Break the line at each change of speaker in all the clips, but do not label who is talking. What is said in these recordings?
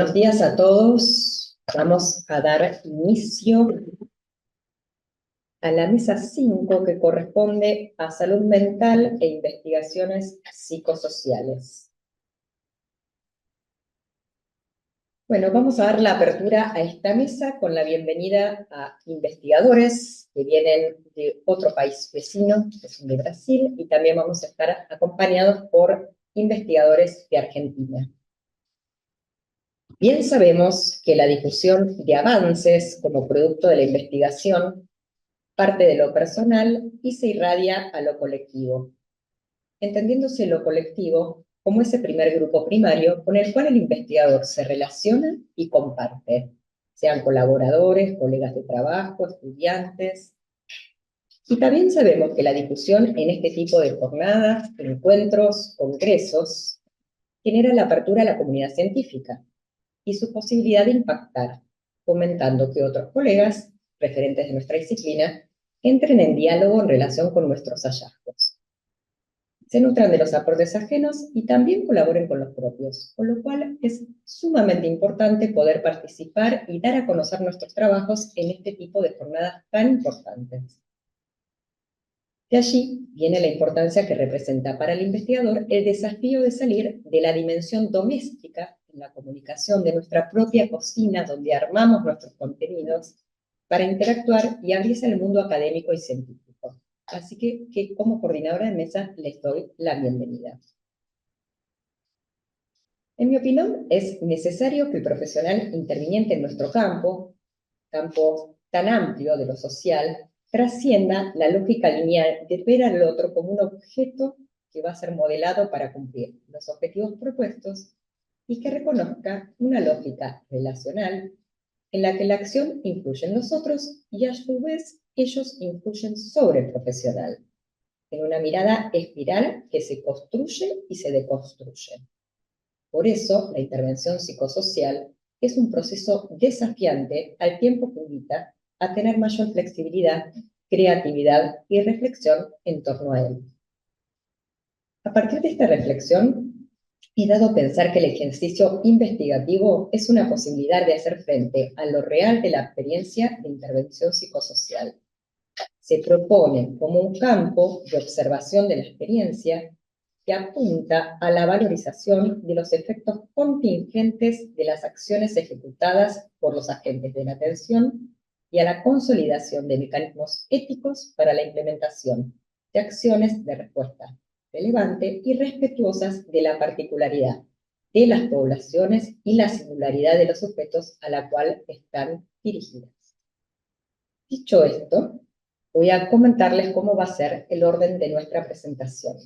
Buenos días a todos. Vamos a dar inicio a la mesa 5 que corresponde a salud mental e investigaciones psicosociales. Bueno, vamos a dar la apertura a esta mesa con la bienvenida a investigadores que vienen de otro país vecino, que son de Brasil, y también vamos a estar acompañados por investigadores de Argentina. Bien sabemos que la difusión de avances como producto de la investigación parte de lo personal y se irradia a lo colectivo, entendiéndose lo colectivo como ese primer grupo primario con el cual el investigador se relaciona y comparte, sean colaboradores, colegas de trabajo, estudiantes. Y también sabemos que la difusión en este tipo de jornadas, encuentros, congresos, genera la apertura a la comunidad científica y su posibilidad de impactar, fomentando que otros colegas, referentes de nuestra disciplina, entren en diálogo en relación con nuestros hallazgos. Se nutran de los aportes ajenos y también colaboren con los propios, con lo cual es sumamente importante poder participar y dar a conocer nuestros trabajos en este tipo de jornadas tan importantes. De allí viene la importancia que representa para el investigador el desafío de salir de la dimensión doméstica en la comunicación de nuestra propia cocina, donde armamos nuestros contenidos, para interactuar y abrirse al mundo académico y científico. Así que como coordinadora de mesa les doy la bienvenida. En mi opinión, es necesario que el profesional interviniente en nuestro campo tan amplio de lo social, trascienda la lógica lineal de ver al otro como un objeto que va a ser modelado para cumplir los objetivos propuestos y que reconozca una lógica relacional en la que la acción influye en los otros y a su vez ellos influyen sobre el profesional, en una mirada espiral que se construye y se deconstruye. Por eso, la intervención psicosocial es un proceso desafiante al tiempo que invita a tener mayor flexibilidad, creatividad y reflexión en torno a él. A partir de esta reflexión, he dado a pensar que el ejercicio investigativo es una posibilidad de hacer frente a lo real de la experiencia de intervención psicosocial. Se propone como un campo de observación de la experiencia que apunta a la valorización de los efectos contingentes de las acciones ejecutadas por los agentes de la atención y a la consolidación de mecanismos éticos para la implementación de acciones de respuesta relevante y respetuosas de la particularidad de las poblaciones y la singularidad de los sujetos a la cual están dirigidas. Dicho esto, voy a comentarles cómo va a ser el orden de nuestra presentación.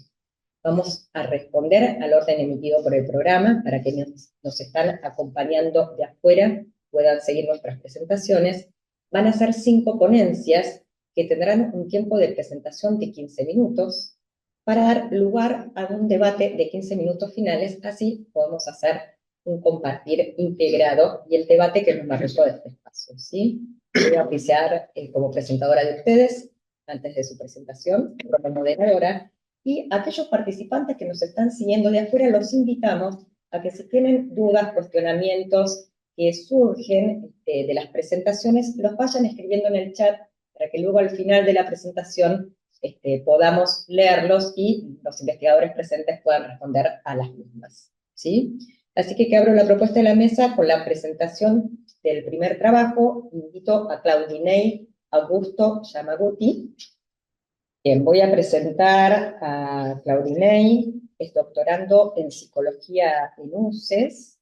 Vamos a responder al orden emitido por el programa para que nos están acompañando de afuera puedan seguir nuestras presentaciones. Van a ser 5 ponencias que tendrán un tiempo de presentación de 15 minutos para dar lugar a un debate de 15 minutos finales. Así podemos hacer un compartir integrado y el debate que es lo más rico de este espacio, ¿sí? Voy a oficiar como presentadora de ustedes antes de su presentación, como moderadora. Y aquellos participantes que nos están siguiendo de afuera, los invitamos a que si tienen dudas, cuestionamientos que surgen de las presentaciones, los vayan escribiendo en el chat para que luego al final de la presentación podamos leerlos y los investigadores presentes puedan responder a las mismas, ¿sí? Así que abro la propuesta de la mesa con la presentación del primer trabajo. Invito a Claudinei Augusto Yamaguchi. Bien, voy a presentar a Claudinei, es doctorando en Psicología en UCES,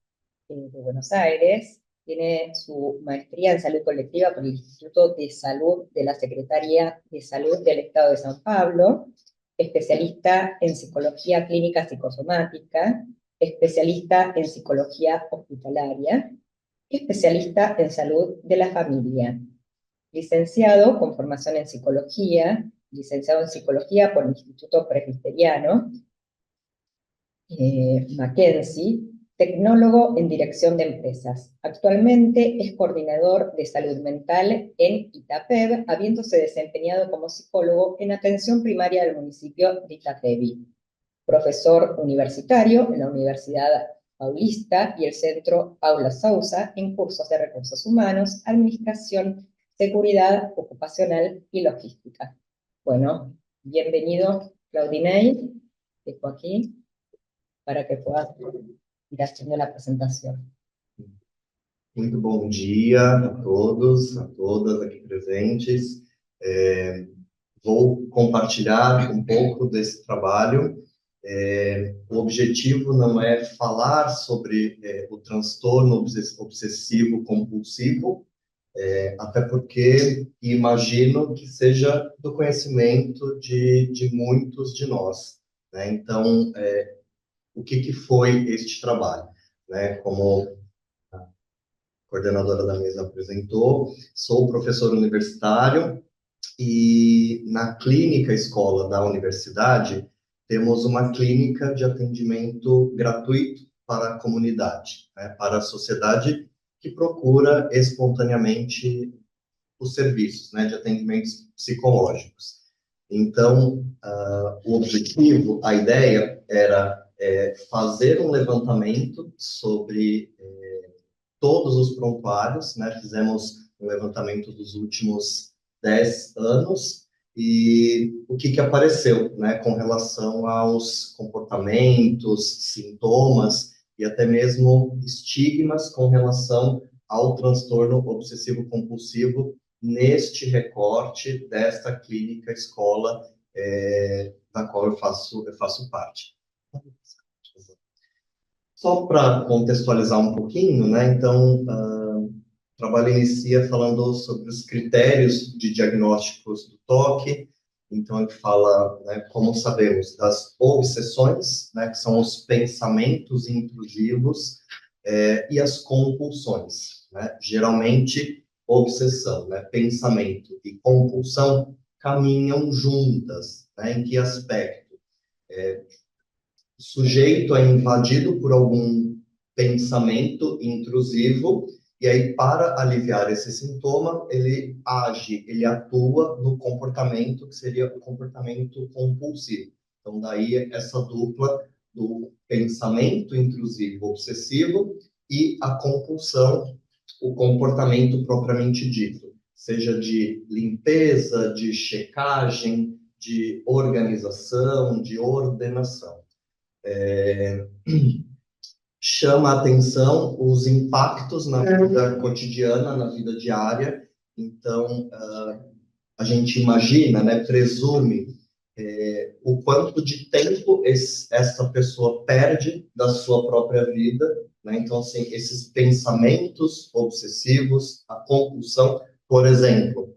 de Buenos Aires. Tiene su maestría en Salud Colectiva por el Instituto de Salud de la Secretaría de Salud del Estado de San Pablo, especialista en Psicología Clínica Psicosomática, especialista en Psicología Hospitalaria, especialista en Salud de la Familia. Licenciado con formación en Psicología, licenciado en Psicología por el Instituto Presbiteriano, Mackenzie, tecnólogo en Dirección de Empresas. Actualmente es coordinador de salud mental en Itapeb, habiéndose desempeñado como psicólogo en atención primaria del municipio de Itapevi. Profesor universitario en la Universidad Paulista y el Centro Aula Sousa en cursos de recursos humanos, administración, seguridad ocupacional y logística. Bueno, bienvenido, Claudinei. Dejo aquí para que puedas ir haciendo la presentación.
Muito bom dia a todos, a todas aqui presentes. Vou compartilhar um pouco desse trabalho. O objetivo não é falar sobre o transtorno obsessivo-compulsivo, até porque imagino que seja do conhecimento de muitos de nós, né? Então, o que foi este trabalho, né? Como a coordenadora da mesa apresentou, sou professor universitário e na clínica escola da universidade temos uma clínica de atendimento gratuito para a comunidade, né? Para a sociedade que procura espontaneamente os serviços, né, de atendimentos psicológicos. Então, o objetivo, a ideia era fazer um levantamento sobre todos os prontuários, né? Fizemos um levantamento dos últimos 10 anos e o que apareceu, né, com relação aos comportamentos, sintomas e até mesmo estigmas com relação ao transtorno obsessivo-compulsivo neste recorte desta clínica escola da qual eu faço parte. Só para contextualizar um pouquinho, né? Então, o trabalho inicia falando sobre os critérios de diagnósticos do toque. Então, ele fala, né, como sabemos, das obsessões, né, que são os pensamentos intrusivos, e as compulsões, né? Geralmente, obsessão, né, pensamento e compulsão caminham juntas, né? Em que aspecto? O sujeito é invadido por algum pensamento intrusivo e aí, para aliviar esse sintoma, ele age, ele atua no comportamento que seria o comportamento compulsivo. Então, daí essa dupla do pensamento intrusivo obsessivo e a compulsão, o comportamento propriamente dito, seja de limpeza, de checagem, de organização, de ordenação. Chama a atenção os impactos na vida cotidiana, na vida diária. Então, a gente imagina, né, presume o quanto de tempo essa pessoa perde da sua própria vida, né? Então, assim, esses pensamentos obsessivos, a compulsão, por exemplo,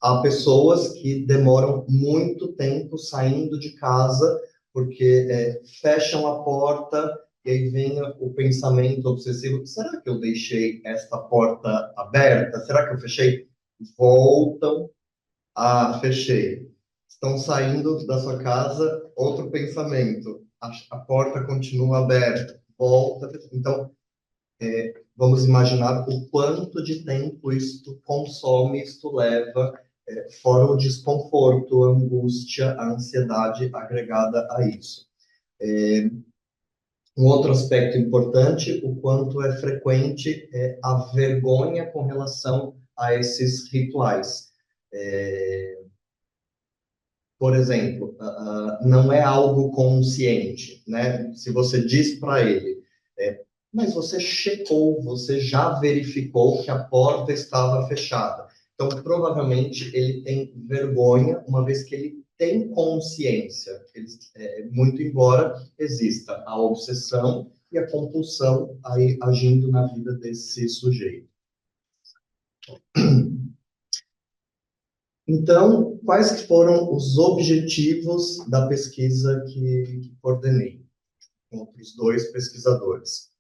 há pessoas que demoram muito tempo saindo de casa porque fecham a porta e aí vem o pensamento obsessivo: será que eu deixei esta porta aberta? Será que eu fechei? Voltam, fechei. Estão saindo da sua casa, outro pensamento: a porta continua aberta, volta. Então, vamos imaginar o quanto de tempo isto consome, isto leva, fora o desconforto, a angústia, a ansiedade agregada a isso. Um outro aspecto importante, o quanto é frequente a vergonha com relação a esses rituais. Por exemplo, não é algo consciente, né? Se você diz para ele, mas você checou, você já verificou que a porta estava fechada. Então, provavelmente, ele tem vergonha, uma vez que ele tem consciência. Muito embora exista a obsessão e a compulsão aí agindo na vida desse sujeito. Então, quais que foram os objetivos da pesquisa que coordenei com outros 2 pesquisadores?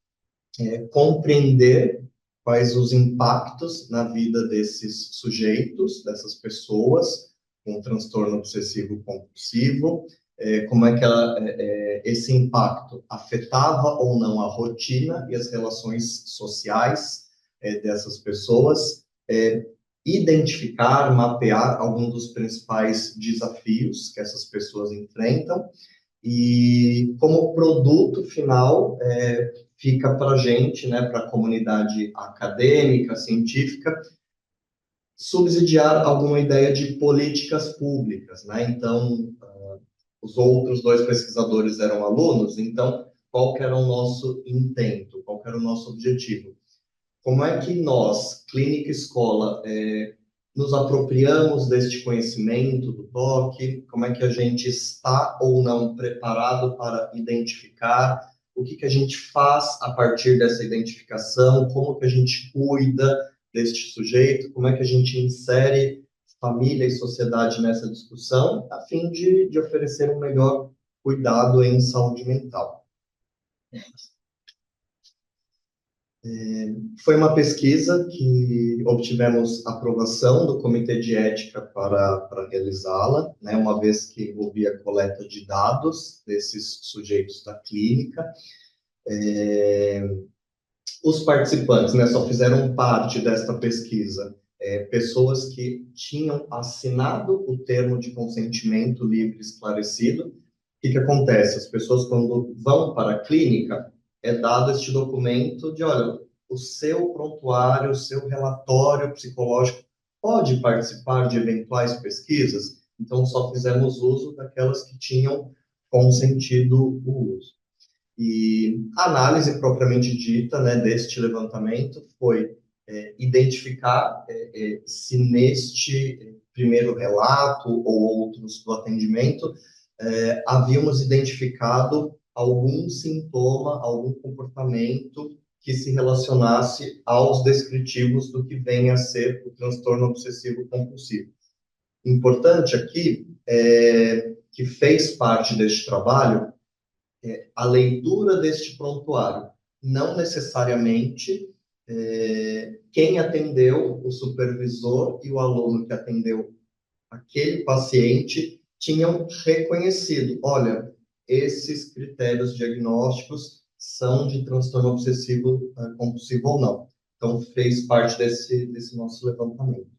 Compreender quais os impactos na vida desses sujeitos, dessas pessoas com transtorno obsessivo-compulsivo, como é que esse impacto afetava ou não a rotina e as relações sociais dessas pessoas, identificar, mapear alguns dos principais desafios que essas pessoas enfrentam E como produto final, fica para a gente, né, para a comunidade acadêmica, científica, subsidiar alguma ideia de políticas públicas, né? Então, os outros dois pesquisadores eram alunos, então, qual que era o nosso intento, qual que era o nosso objetivo? Como é que nós, clínica escola, nos apropriamos deste conhecimento do toque? Como é que a gente está ou não preparado para identificar? O que que a gente faz a partir dessa identificação? Como que a gente cuida deste sujeito? Como é que a gente insere família e sociedade nessa discussão, a fim de oferecer um melhor cuidado em saúde mental? Foi uma pesquisa que obtivemos aprovação do Comitê de Ética para realizá-la, né, uma vez que envolvia a coleta de dados desses sujeitos da clínica. Os participantes, né, só fizeram parte desta pesquisa pessoas que tinham assinado o termo de consentimento livre e esclarecido. O que acontece? As pessoas, quando vão para a clínica, é dado este documento de, olha, o seu prontuário, o seu relatório psicológico pode participar de eventuais pesquisas. Então, só fizemos uso daquelas que tinham consentido o uso. E a análise propriamente dita, né, deste levantamento foi identificar se neste primeiro relato ou outros do atendimento havíamos identificado algum sintoma, algum comportamento que se relacionasse aos descritivos do que vem a ser o transtorno obsessivo compulsivo. Importante aqui que fez parte deste trabalho a leitura deste prontuário. Não necessariamente quem atendeu, o supervisor e o aluno que atendeu aquele paciente tinham reconhecido, olha, esses critérios diagnósticos são de transtorno obsessivo compulsivo ou não. Então, fez parte desse nosso levantamento.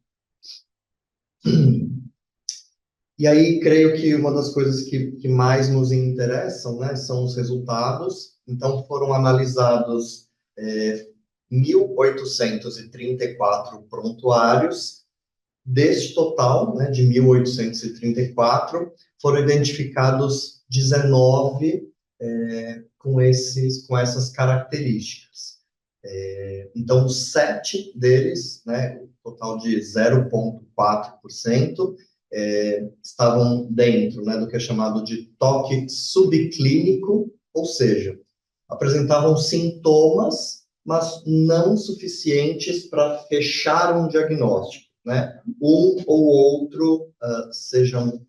E aí, creio que uma das coisas que mais nos interessam, né, são os resultados. Então, foram analisados 1.834 prontuários. Deste total, né, de 1.834, foram identificados 19 com essas características. Então, 7 deles, né, total de 0,4%, estavam dentro, né, do que é chamado de toque subclínico, ou seja, apresentavam sintomas, mas não suficientes para fechar um diagnóstico, né? Um ou outro sejam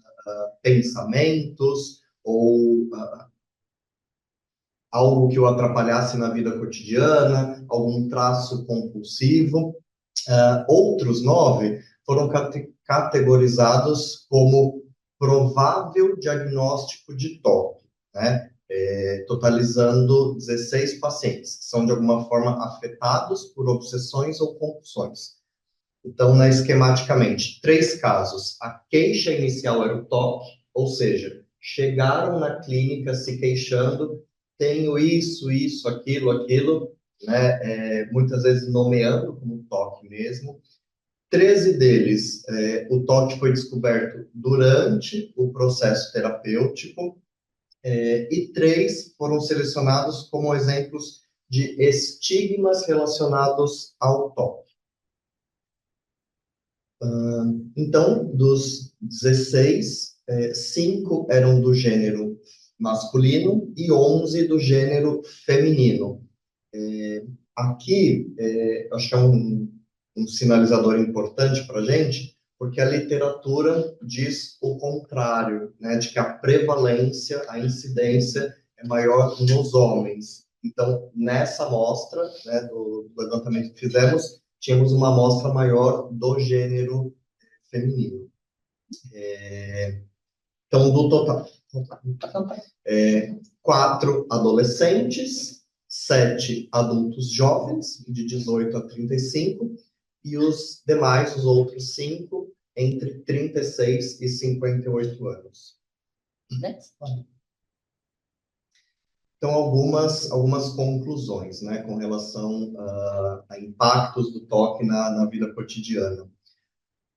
pensamentos ou algo que o atrapalhasse na vida cotidiana, algum traço compulsivo. Outros 9 foram categorizados como provável diagnóstico de TOC, né? Totalizando 16 pacientes, que são de alguma forma afetados por obsessões ou compulsões. Então, né, esquematicamente, 3 casos. A queixa inicial era o TOC, ou seja, chegaram na clínica se queixando, tenho isso, aquilo, né, muitas vezes nomeando como TOC mesmo. 13 deles, o TOC foi descoberto durante o processo terapêutico, e 3 foram selecionados como exemplos de estigmas relacionados ao TOC. Então, dos 16, 5 eram do gênero masculino e 11 do gênero feminino. Aqui, acho que é um sinalizador importante para a gente, porque a literatura diz o contrário, né, de que a prevalência, a incidência é maior nos homens. Então, nessa amostra, né, do levantamento que fizemos, tínhamos uma amostra maior do gênero feminino. Então, do total, 4 adolescentes, 7 adultos jovens, de 18 a 35, e os demais, os outros 5, entre 36 e 58 anos. Então, algumas conclusões, né, com relação a impactos do toque na vida cotidiana.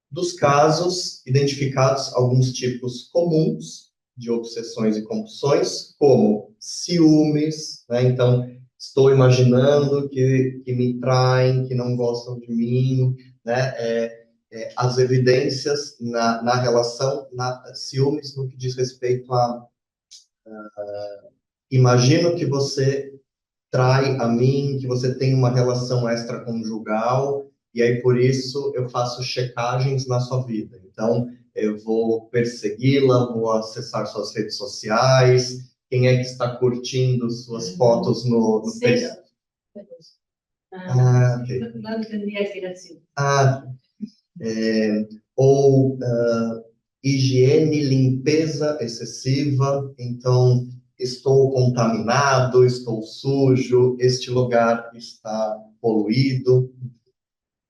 Dos casos identificados, alguns tipos comuns de obsessões e compulsões, como ciúmes, né? Então, estou imaginando que me traem, que não gostam de mim, né? As evidências na relação, ciúmes no que diz respeito a imagino que você trai a mim, que você tem uma relação extraconjugal, e aí por isso eu faço checagens na sua vida. Então, eu vou persegui-la, vou acessar suas redes sociais, quem é que está curtindo suas fotos no Facebook? Ok.
Não entendia que era assim.
Ou higiene, limpeza excessiva, então estou contaminado, estou sujo, este lugar está poluído.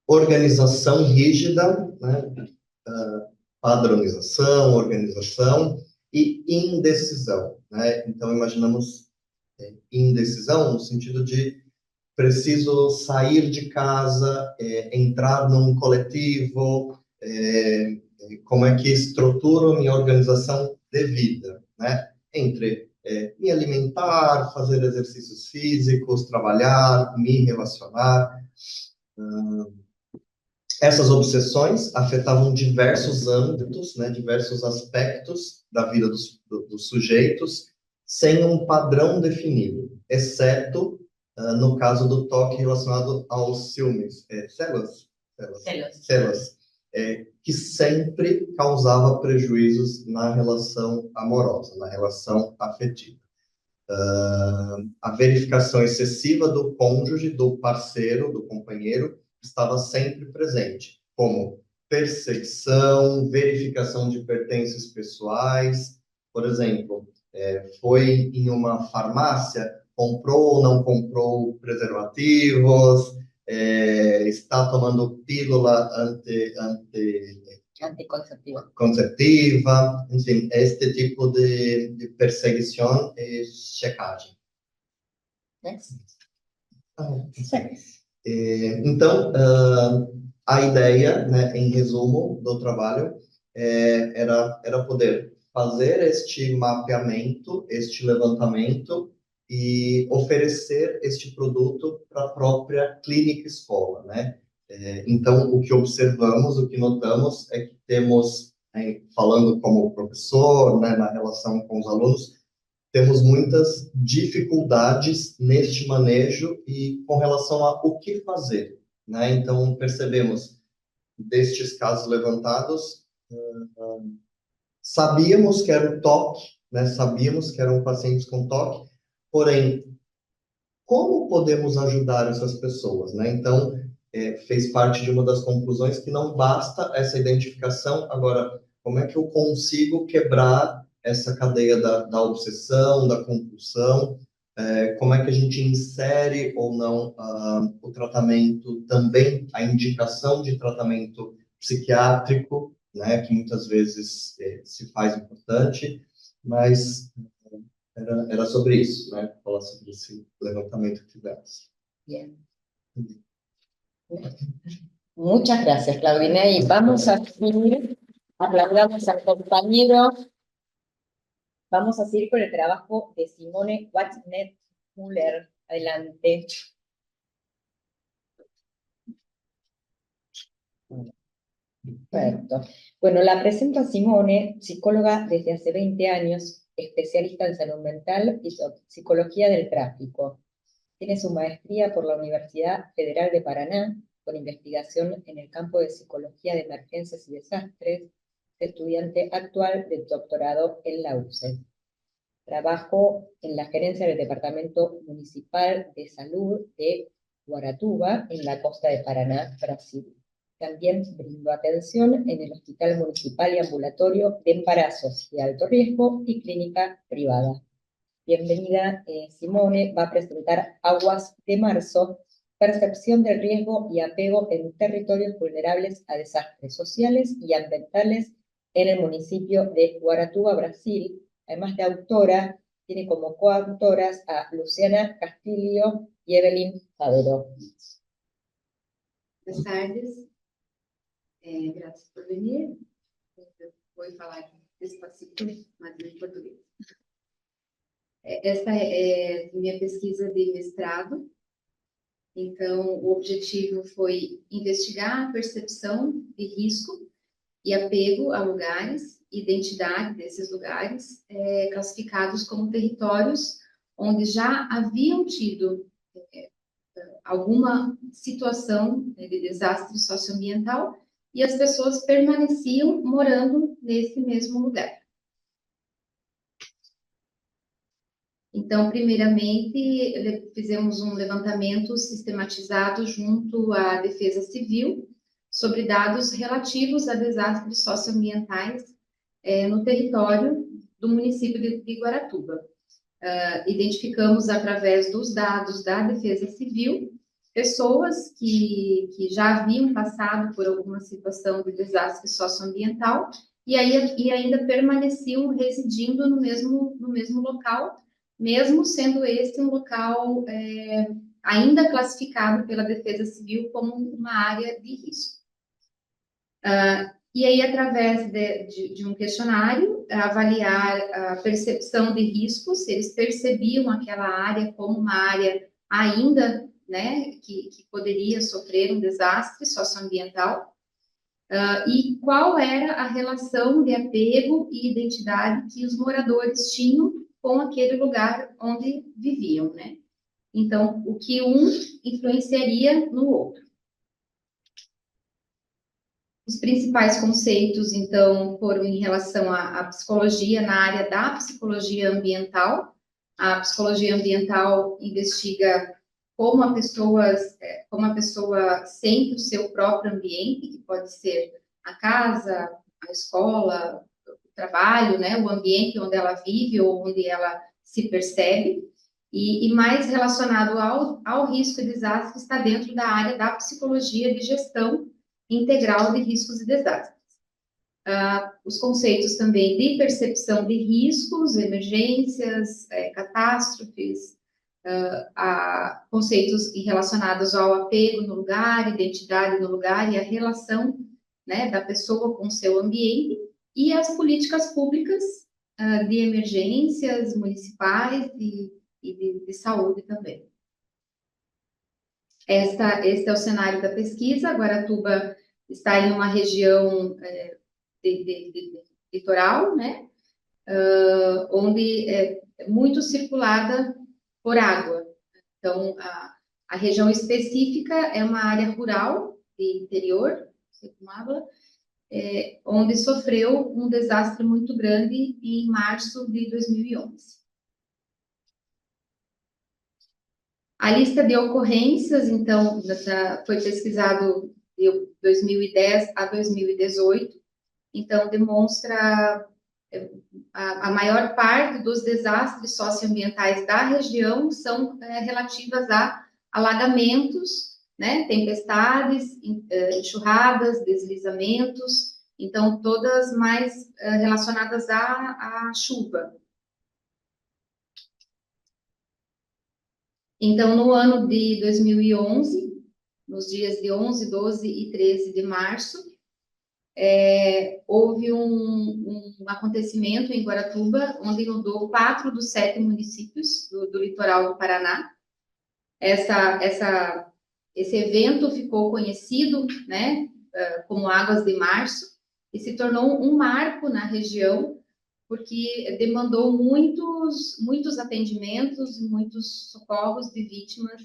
Organização rígida, né? Padronização, organização e indecisão, né? Então imaginamos indecisão no sentido de preciso sair de casa, entrar num coletivo, como é que estruturo minha organização de vida, né? Entre me alimentar, fazer exercícios físicos, trabalhar, me relacionar. Essas obsessões afetavam diversos âmbitos, né, diversos aspectos da vida dos sujeitos, sem um padrão definido, exceto no caso do toque relacionado aos ciúmes, celos, que sempre causava prejuízos na relação amorosa, na relação afetiva. A verificação excessiva do cônjuge, do parceiro, do companheiro, estava sempre presente, como perseguição, verificação de pertences pessoais. Por exemplo, foi em uma farmácia, comprou ou não comprou preservativos, está tomando pílula anticonceptiva, enfim, este tipo de perseguição e checagem.
Next.
Então, a ideia, né, em resumo, do trabalho era poder fazer este mapeamento, este levantamento e oferecer este produto para a própria clínica escola, né? Então, o que observamos, o que notamos é que temos, falando como professor, né, na relação com os alunos, temos muitas dificuldades neste manejo e com relação a o que fazer, né? Então, percebemos, destes casos levantados, sabíamos que era o toque, né? Sabíamos que eram pacientes com toque, porém, como podemos ajudar essas pessoas, né? Então, fez parte de uma das conclusões que não basta essa identificação, agora, como é que eu consigo quebrar essa cadeia da obsessão, da compulsão, como é que a gente insere ou não o tratamento também, a indicação de tratamento psiquiátrico, né, que muitas vezes se faz importante, mas era sobre isso, né, falar sobre esse levantamento que tivemos.
Bien. Muchas gracias, Claudina. Y vamos a seguir, aplaudamos al compañero. Vamos a seguir con el trabajo de Simone Wachnet-Müller. Adelante. Perfecto. Bueno, la presento a Simone, psicóloga desde hace 20 años, especialista en salud mental y psicología del tráfico. Tiene su maestría por la Universidad Federal de Paraná, con investigación en el campo de psicología de emergencias y desastres, estudiante actual del doctorado en la UCED. Trabajó en la gerencia del Departamento Municipal de Salud de Guaratuba, en la costa de Paraná, Brasil. También brindó atención en el Hospital Municipal y Ambulatorio de Embarazos de Alto Riesgo y Clínica Privada. Bienvenida, Simone. Va a presentar Aguas de Marzo, percepción del riesgo y apego en territorios vulnerables a desastres sociales y ambientales en el municipio de Guaratuba, Brasil. Además de autora tiene como coautoras a Luciana Castillo y Evelyn Favero.
Boas tardes, graças por venir. Eu vou falar despacito, mas em português. Esta é minha pesquisa de mestrado. Então, o objetivo foi investigar a percepção de risco e apego a lugares, identidade desses lugares, classificados como territórios onde já haviam tido alguma situação, né, de desastre socioambiental e as pessoas permaneciam morando nesse mesmo lugar. Então, primeiramente, fizemos um levantamento sistematizado junto à Defesa Civil sobre dados relativos a desastres socioambientais no território do município de Guaratuba. Identificamos, através dos dados da Defesa Civil, pessoas que já haviam passado por alguma situação de desastre socioambiental e ainda permaneciam residindo no mesmo local, mesmo sendo este um local ainda classificado pela Defesa Civil como uma área de risco. E aí, através de um questionário, avaliar a percepção de riscos, se eles percebiam aquela área como uma área ainda, né, que poderia sofrer um desastre socioambiental, e qual era a relação de apego e identidade que os moradores tinham com aquele lugar onde viviam, né? Então, o que um influenciaria no outro. Os principais conceitos, então, foram em relação à psicologia, na área da psicologia ambiental. A psicologia ambiental investiga como a pessoa sente o seu próprio ambiente, que pode ser a casa, a escola, o trabalho, né, o ambiente onde ela vive ou onde ela se percebe. E mais relacionado ao risco e desastre está dentro da área da psicologia de gestão integral de riscos e desastres. Os conceitos também de percepção de riscos, emergências, catástrofes, conceitos relacionados ao apego no lugar, identidade no lugar e a relação, né, da pessoa com o seu ambiente, e as políticas públicas de emergências municipais e de saúde também. Este é o cenário da pesquisa. Guaratuba está em uma região de litoral, né, onde é muito circulada por água. Então, a região específica é uma área rural de interior, onde sofreu um desastre muito grande em março de 2011. A lista de ocorrências, então, foi pesquisado de 2010 a 2018, então demonstra a maior parte dos desastres socioambientais da região são relativas a alagamentos, né, tempestades, enxurradas, deslizamentos, então todas mais relacionadas à chuva. Então, no ano de 2011, nos dias de 11, 12 e 13 de março, houve um acontecimento em Guaratuba, onde inundou 4 dos 7 municípios do litoral do Paraná. Esse evento ficou conhecido, né, como Águas de Março, e se tornou um marco na região, porque demandou muitos atendimentos, muitos socorros de vítimas,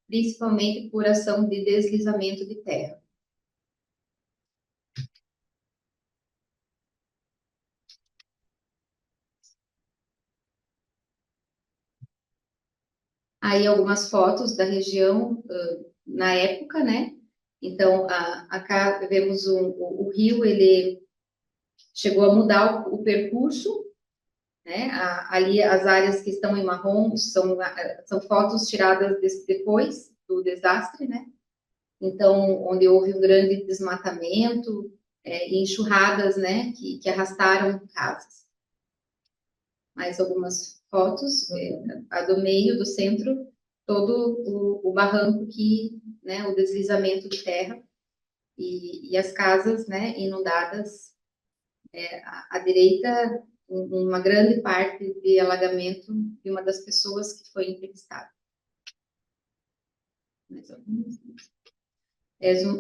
principalmente por ação de deslizamento de terra. Aí algumas fotos da região na época, né? Então, acá vemos o rio, ele chegou a mudar o percurso, né? Ali as áreas que estão em marrom são fotos tiradas depois do desastre, né? Então, onde houve um grande desmatamento e enxurradas, né? Que arrastaram casas. mais algumas fotos, a do meio, do centro, todo o barranco que, né, o deslizamento de terra e as casas, né, inundadas, à direita, uma grande parte de alagamento de uma das pessoas que foi entrevistada.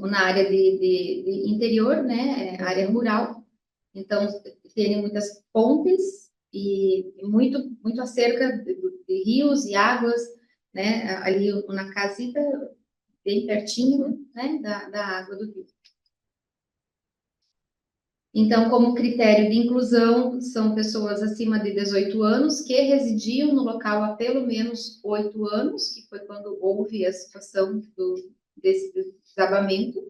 Na área de interior, né, área rural, então tem muitas pontes e muito acerca de rios e águas, né, ali na casita, bem pertinho, né, da água do rio. Então, como critério de inclusão, são pessoas acima de 18 anos que residiam no local há pelo menos 8 anos, que foi quando houve a situação desse desabamento.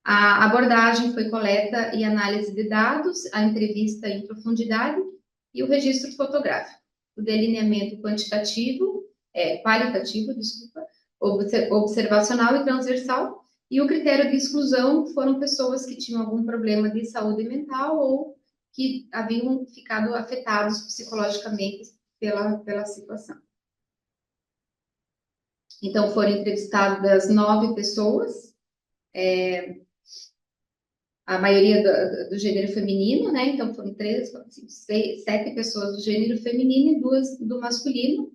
A abordagem foi coleta e análise de dados, a entrevista em profundidade e o registro fotográfico. O delineamento qualitativo, observacional e transversal. E o critério de exclusão foram pessoas que tinham algum problema de saúde mental ou que haviam ficado afetados psicologicamente pela situação. Então, foram entrevistadas 9 pessoas, a maioria do gênero feminino, né? Então, foram 7 pessoas do gênero feminino e 2 do masculino.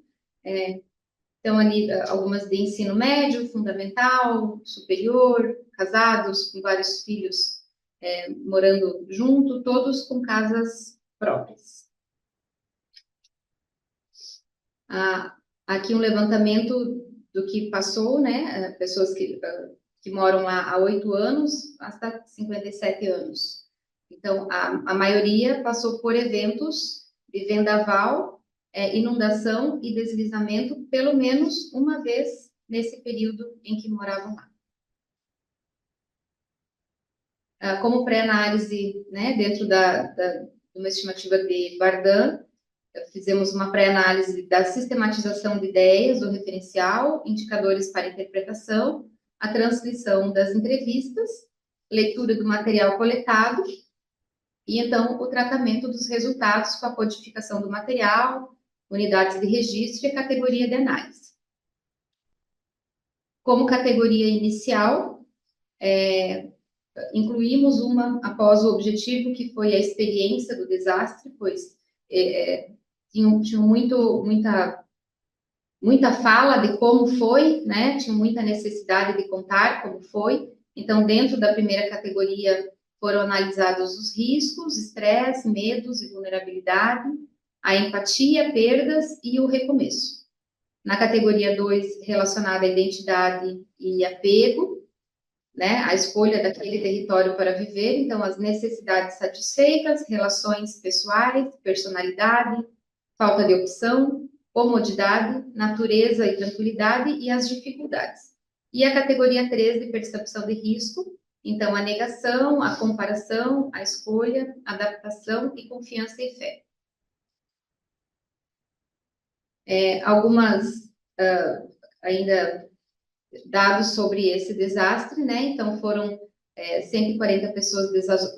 Então, ali, algumas de ensino médio, fundamental, superior, casados, com vários filhos morando junto, todos com casas próprias. Aqui um levantamento do que passou, né? Pessoas que moram lá há 8 anos, hasta 57 anos. Então, a maioria passou por eventos de vendaval, inundação e deslizamento, pelo menos uma vez nesse período em que moravam lá. Como pré-análise, né, dentro de uma estimativa de Bardan, fizemos uma pré-análise da sistematização de ideias, do referencial, indicadores para interpretação, a transcrição das entrevistas, leitura do material coletado, e então o tratamento dos resultados com a codificação do material, unidades de registro e a categoria de análise. Como categoria inicial, incluímos uma após o objetivo, que foi a experiência do desastre, pois tinham muita fala de como foi, né? Tinha muita necessidade de contar como foi. Então, dentro da primeira categoria, foram analisados os riscos, estresse, medos e vulnerabilidade, a empatia, perdas e o recomeço. Na categoria 2, relacionada à identidade e apego, né, a escolha daquele território para viver, então as necessidades satisfeitas, relações pessoais, personalidade, falta de opção, comodidade, natureza e tranquilidade e as dificuldades. E a categoria 3, de percepção de risco, então a negação, a comparação, a escolha, adaptação e confiança e fé. Algumas ainda dados sobre esse desastre, né? Então, foram 140 pessoas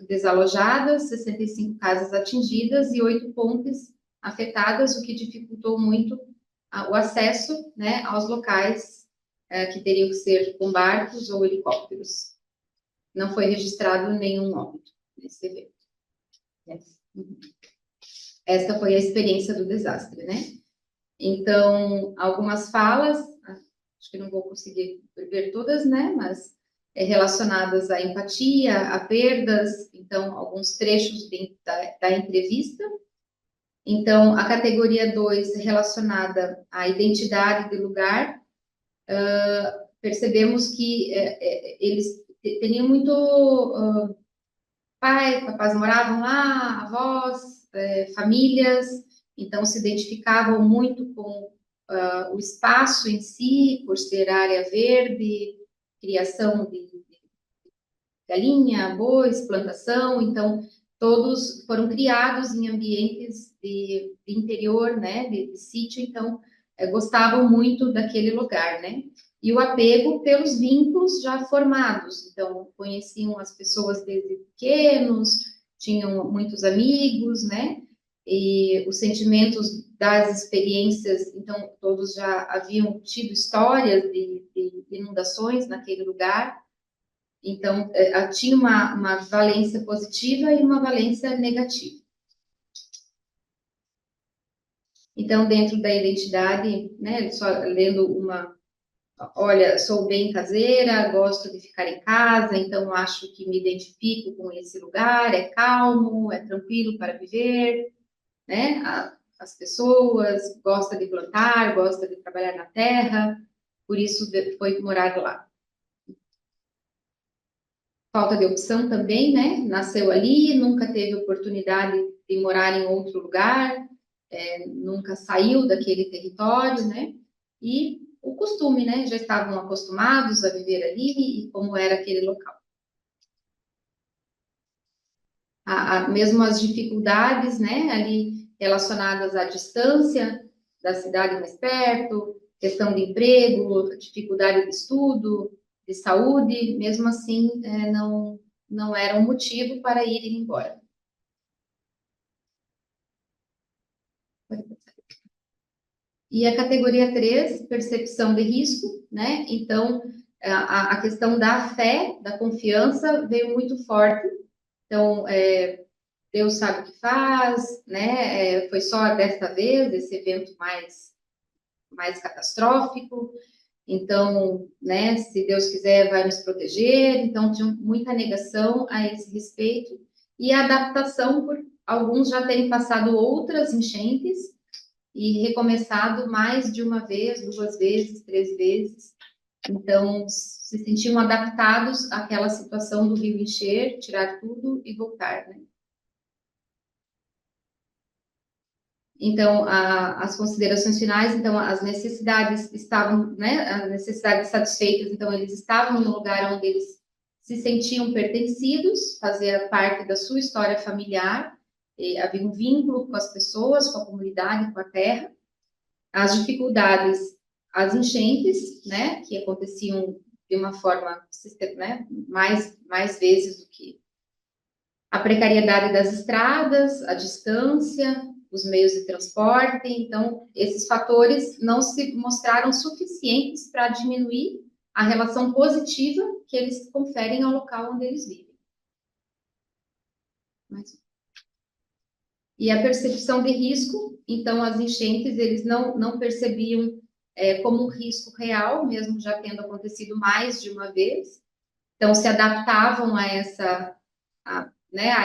desalojadas, 65 casas atingidas e 8 pontes afetadas, o que dificultou muito o acesso, né, aos locais que teriam que ser com barcos ou helicópteros. Não foi registrado nenhum óbito nesse evento. Esta foi a experiência do desastre, né? Então, algumas falas, acho que não vou conseguir ver todas, né, mas relacionadas à empatia, a perdas, então, alguns trechos da entrevista. Então, a categoria 2, relacionada à identidade de lugar, percebemos que eles tinham muito papais moravam lá, avós, famílias, então se identificavam muito com o espaço em si, por ser área verde, criação de galinha, bois, plantação, então todos foram criados em ambientes de interior, né, de sítio, então gostavam muito daquele lugar, né? E o apego pelos vínculos já formados, então conheciam as pessoas desde pequenos, tinham muitos amigos, né? e os sentimentos das experiências, então todos já haviam tido histórias de inundações naquele lugar, então tinha uma valência positiva e uma valência negativa. Então, dentro da identidade, né, só lendo olha, sou bem caseira, gosto de ficar em casa, então acho que me identifico com esse lugar, é calmo, é tranquilo para viver, né? As pessoas gostam de plantar, gostam de trabalhar na terra, por isso foi morar lá. Falta de opção também, né? Nasceu ali, nunca teve oportunidade de morar em outro lugar, nunca saiu daquele território, né? E o costume, né? Já estavam acostumados a viver ali e como era aquele local. Mesmo as dificuldades, né? Ali relacionadas à distância da cidade mais perto, questão de emprego, dificuldade de estudo, de saúde, mesmo assim, não era um motivo para irem embora. E a categoria 3, percepção de risco, né? Então, a questão da fé, da confiança, veio muito forte. Então, Deus sabe o que faz, né? Foi só desta vez, esse evento mais catastrófico. Então, né, se Deus quiser, vai nos proteger. Então, tinha muita negação a esse respeito. E a adaptação, por alguns já terem passado outras enchentes, e recomeçado mais de uma vez, 2 vezes, 3 vezes. Então, se sentiam adaptados àquela situação do rio encher, tirar tudo e voltar, né? Então, as considerações finais, então, as necessidades estavam, né, as necessidades satisfeitas, então, eles estavam no lugar onde eles se sentiam pertencidos, fazia parte da sua história familiar, havia um vínculo com as pessoas, com a comunidade, com a terra. As dificuldades, as enchentes, né, que aconteciam de uma forma, né, mais vezes do que a precariedade das estradas, a distância, os meios de transporte. Então, esses fatores não se mostraram suficientes para diminuir a relação positiva que eles conferem ao local onde eles vivem. E a percepção de risco, então, as enchentes, eles não percebiam como um risco real, mesmo já tendo acontecido mais de uma vez. Então, se adaptavam a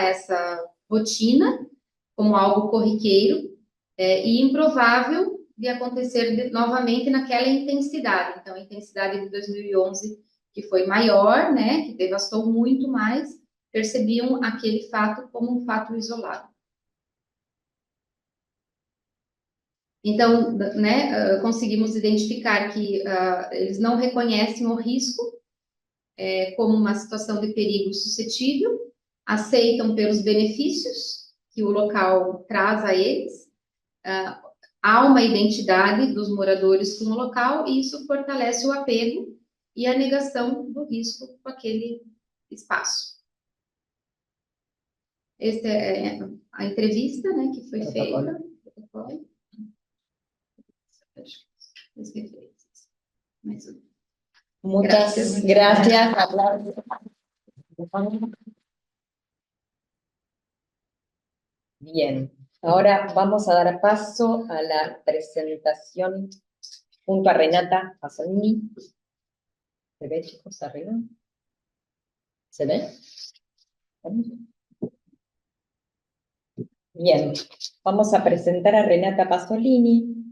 essa rotina como algo corriqueiro e improvável de acontecer novamente naquela intensidade. Então, a intensidade de 2011, que foi maior, né, que devastou muito mais, percebiam aquele fato como um fato isolado. Então, né, conseguimos identificar que eles não reconhecem o risco como uma situação de perigo suscetível, aceitam pelos benefícios que o local traz a eles, há uma identidade dos moradores com o local e isso fortalece o apego e a negação do risco com aquele espaço. Esta é a entrevista, né, que foi feita.
Muchas gracias. Bien, ahora vamos a dar paso a la presentación junto a Renata Pasolini. ¿Se ve, chicos, arriba? ¿Se ve? Bien, vamos a presentar a Renata Pasolini,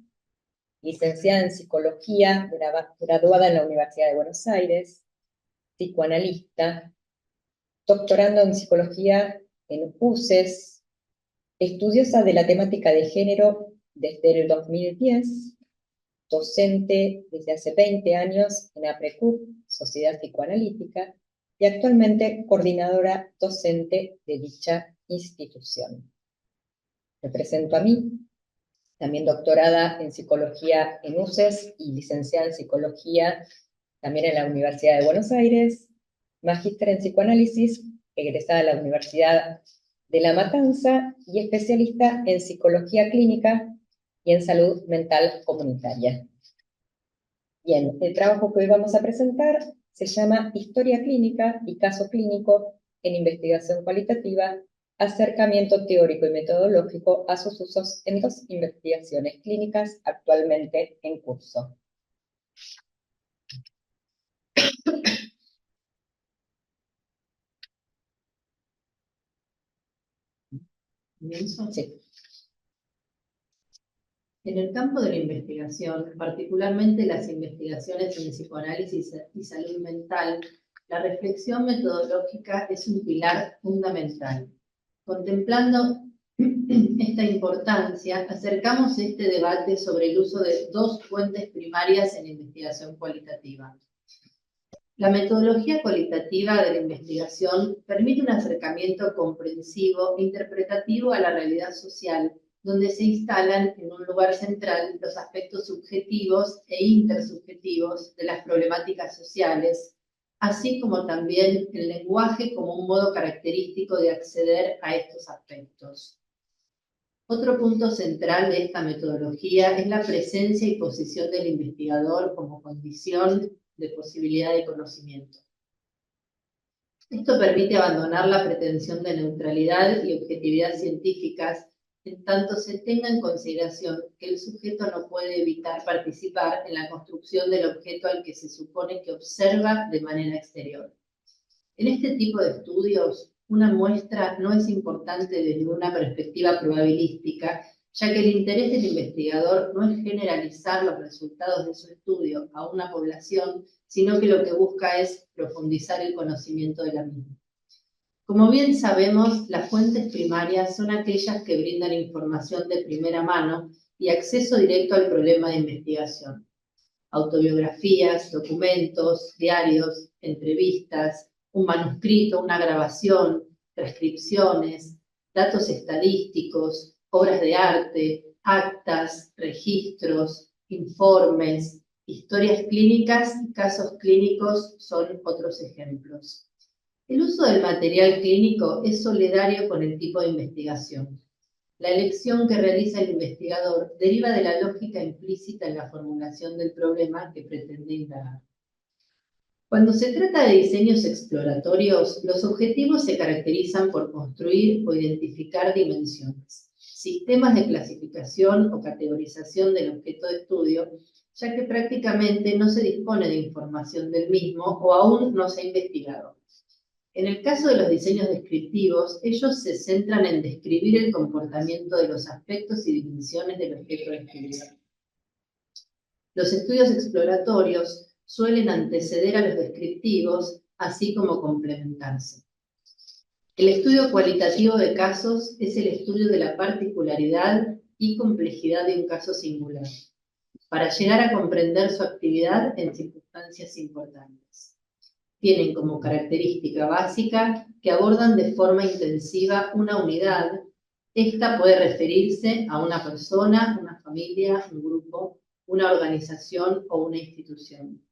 licenciada en Psicología, graduada en la Universidad de Buenos Aires, psicoanalista, doctorando en Psicología en UCES, estudiosa de la temática de género desde el 2010, docente desde hace 20 años en APRECUP, Sociedad Psicoanalítica, y actualmente coordinadora docente de dicha institución. Me presento a mí, también doctorada en Psicología en UCES y licenciada en Psicología también en la Universidad de Buenos Aires, magíster en Psicoanálisis, egresada de la Universidad de La Matanza y especialista en psicología clínica y en salud mental comunitaria. Bien, el trabajo que hoy vamos a presentar se llama Historia clínica y caso clínico en investigación cualitativa, acercamiento teórico y metodológico a sus usos en 2 investigaciones clínicas actualmente en curso.
¿Comienzo?
Sí.
En el campo de la investigación, particularmente las investigaciones en psicoanálisis y salud mental, la reflexión metodológica es un pilar fundamental. Contemplando esta importancia, acercamos este debate sobre el uso de 2 fuentes primarias en investigación cualitativa. La metodología cualitativa de la investigación permite un acercamiento comprensivo e interpretativo a la realidad social, donde se instalan en un lugar central los aspectos subjetivos e intersubjetivos de las problemáticas sociales, así como también el lenguaje como un modo característico de acceder a estos aspectos. Otro punto central de esta metodología es la presencia y posición del investigador como condición de posibilidad de conocimiento. Esto permite abandonar la pretensión de neutralidad y objetividad científicas, en tanto se tenga en consideración que el sujeto no puede evitar participar en la construcción del objeto al que se supone que observa de manera exterior. En este tipo de estudios, una muestra no es importante desde una perspectiva probabilística, ya que el interés del investigador no es generalizar los resultados de su estudio a una población, sino que lo que busca es profundizar el conocimiento de la misma. Como bien sabemos, las fuentes primarias son aquellas que brindan información de primera mano y acceso directo al problema de investigación. Autobiografías, documentos, diarios, entrevistas, un manuscrito, una grabación, transcripciones, datos estadísticos, obras de arte, actas, registros, informes, historias clínicas y casos clínicos son otros ejemplos. El uso del material clínico es solidario con el tipo de investigación. La elección que realiza el investigador deriva de la lógica implícita en la formulación del problema que pretende indagar. Cuando se trata de diseños exploratorios, los objetivos se caracterizan por construir o identificar dimensiones, sistemas de clasificación o categorización del objeto de estudio, ya que prácticamente no se dispone de información del mismo o aún no se ha investigado. En el caso de los diseños descriptivos, ellos se centran en describir el comportamiento de los aspectos y dimensiones del objeto de estudio. Los estudios exploratorios suelen anteceder a los descriptivos, así como complementarse. El estudio cualitativo de casos es el estudio de la particularidad y complejidad de un caso singular, para llegar a comprender su actividad en circunstancias importantes. Tienen como característica básica que abordan de forma intensiva una unidad. Esta puede referirse a una persona, una familia, un grupo, una organización o una institución.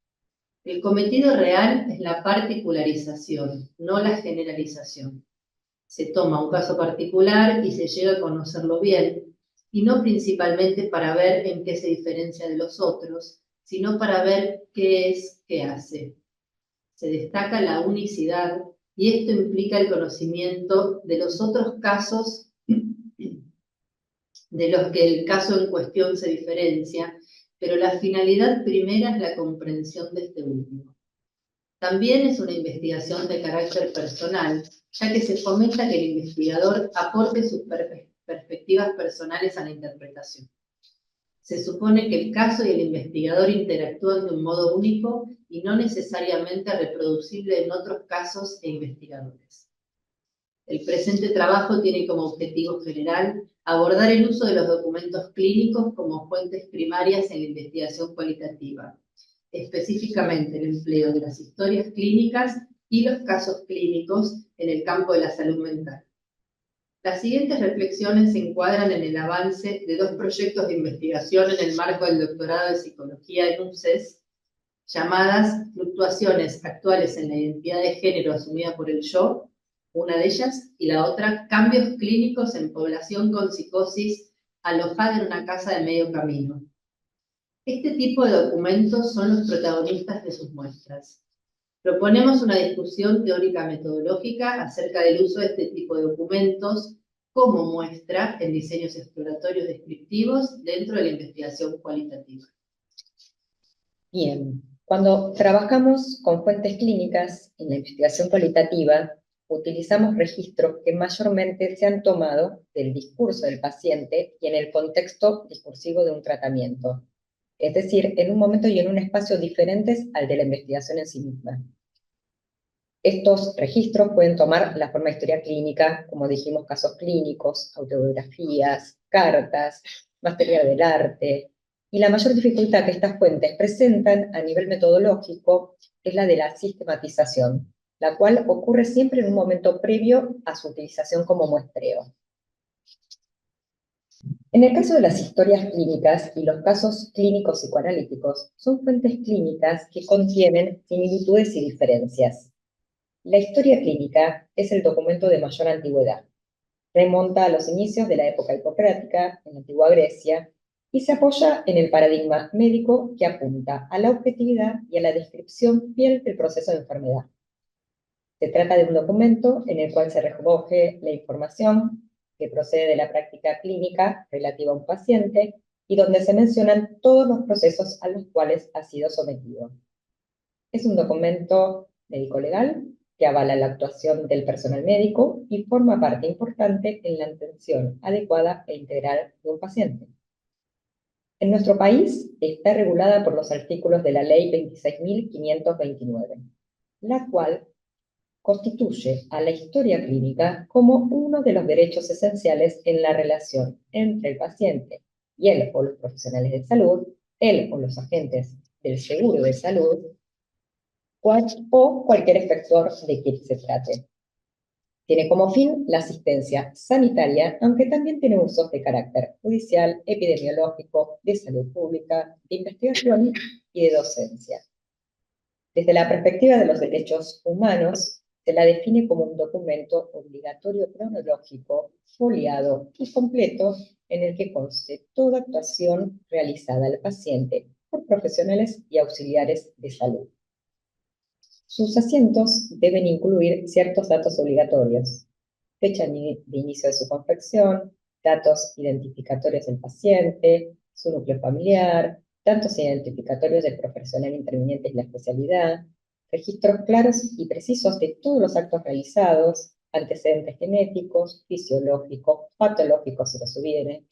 El cometido real es la particularización, no la generalización. Se toma un caso particular y se llega a conocerlo bien, y no principalmente para ver en qué se diferencia de los otros, sino para ver qué es, qué hace. Se destaca la unicidad y esto implica el conocimiento de los otros casos de los que el caso en cuestión se diferencia, pero la finalidad primera es la comprensión de este último. También es una investigación de carácter personal, ya que se fomenta que el investigador aporte sus perspectivas personales a la interpretación. Se supone que el caso y el investigador interactúan de un modo único y no necesariamente reproducible en otros casos e investigadores. El presente trabajo tiene como objetivo general abordar el uso de los documentos clínicos como fuentes primarias en la investigación cualitativa, específicamente el empleo de las historias clínicas y los casos clínicos en el campo de la salud mental. Las siguientes reflexiones se encuadran en el avance de 2 proyectos de investigación en el marco del doctorado de psicología en UNCES, llamadas Fluctuaciones actuales en la identidad de género asumida por el yo una de ellas, y la otra, cambios clínicos en población con psicosis alojada en una casa de medio camino. Este tipo de documentos son los protagonistas de sus muestras. Proponemos una discusión teórica metodológica acerca del uso de este tipo de documentos como muestra en diseños exploratorios descriptivos dentro de la investigación cualitativa.
Bien, cuando trabajamos con fuentes clínicas en la investigación cualitativa, utilizamos registros que mayormente se han tomado del discurso del paciente y en el contexto discursivo de un tratamiento, es decir, en un momento y en un espacio diferentes al de la investigación en sí misma. Estos registros pueden tomar la forma de historia clínica, como dijimos, casos clínicos, autobiografías, cartas, material del arte, y la mayor dificultad que estas fuentes presentan a nivel metodológico es la de la sistematización, la cual ocurre siempre en un momento previo a su utilización como muestreo. En el caso de las historias clínicas y los casos clínicos psicoanalíticos, son fuentes clínicas que contienen similitudes y diferencias. La historia clínica es el documento de mayor antigüedad. Remonta a los inicios de la época hipocrática, en la antigua Grecia, y se apoya en el paradigma médico que apunta a la objetividad y a la descripción fiel del proceso de enfermedad. Se trata de un documento en el cual se recoge la información que procede de la práctica clínica relativa a un paciente y donde se mencionan todos los procesos a los cuales ha sido sometido. Es un documento médico-legal que avala la actuación del personal médico y forma parte importante en la atención adecuada e integral de un paciente. En nuestro país está regulada por los artículos de la Ley 26.529, la cual constituye a la historia clínica como uno de los derechos esenciales en la relación entre el paciente y él o los profesionales de salud, él o los agentes del seguro de salud, o cualquier efector de quien se trate. Tiene como fin la asistencia sanitaria, aunque también tiene usos de carácter judicial, epidemiológico, de salud pública, de investigación y de docencia. Desde la perspectiva de los derechos humanos, se la define como un documento obligatorio cronológico, foliado y completo en el que conste toda actuación realizada al paciente por profesionales y auxiliares de salud. Sus asientos deben incluir ciertos datos obligatorios: fecha de inicio de su confección, datos identificatorios del paciente, su núcleo familiar, datos identificatorios del profesional interviniente y la especialidad, registros claros y precisos de todos los actos realizados, antecedentes genéticos, fisiológicos, patológicos si los hubiere.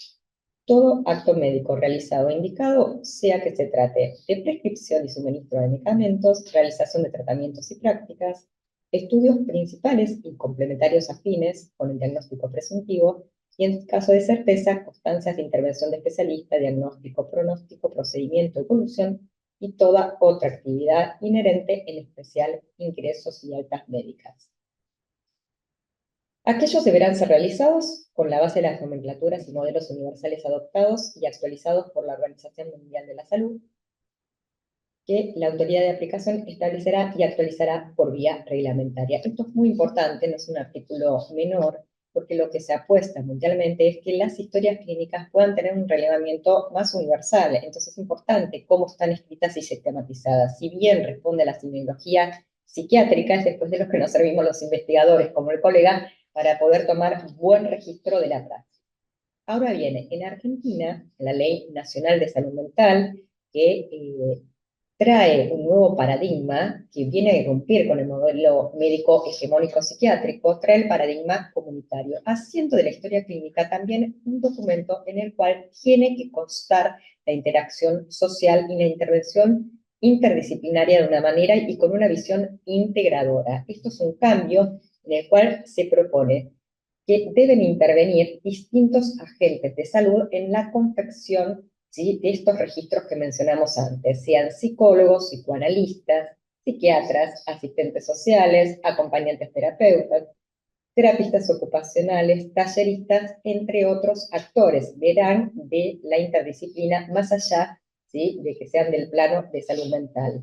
Todo acto médico realizado o indicado, sea que se trate de prescripción y suministro de medicamentos, realización de tratamientos y prácticas, estudios principales y complementarios afines con el diagnóstico presuntivo, y en caso de certeza, constancias de intervención de especialista, diagnóstico, pronóstico, procedimiento, evolución y toda otra actividad inherente, en especial ingresos y altas médicas. Aquellos deberán ser realizados con la base de las nomenclaturas y modelos universales adoptados y actualizados por la Organización Mundial de la Salud, que la autoridad de aplicación establecerá y actualizará por vía reglamentaria. Esto es muy importante, no es un artículo menor, porque lo que se apuesta mundialmente es que las historias clínicas puedan tener un relevamiento más universal. Entonces es importante cómo están escritas y sistematizadas. Si bien responde a la semiología psiquiátrica, es después de lo que nos servimos los investigadores, como el colega, para poder tomar buen registro de la praxis. Ahora bien, en Argentina, la Ley Nacional de Salud Mental, que trae un nuevo paradigma que viene a irrumpir con el modelo médico hegemónico psiquiátrico, trae el paradigma comunitario, haciendo de la historia clínica también un documento en el cual tiene que constar la interacción social y la intervención interdisciplinaria de una manera y con una visión integradora. Esto es un cambio en el cual se propone que deben intervenir distintos agentes de salud en la confección, ¿sí?, de estos registros que mencionamos antes, sean psicólogos, psicoanalistas, psiquiatras, asistentes sociales, acompañantes terapeutas, terapistas ocupacionales, talleristas, entre otros actores, verán de la interdisciplina más allá, ¿sí?, de que sean del plano de salud mental.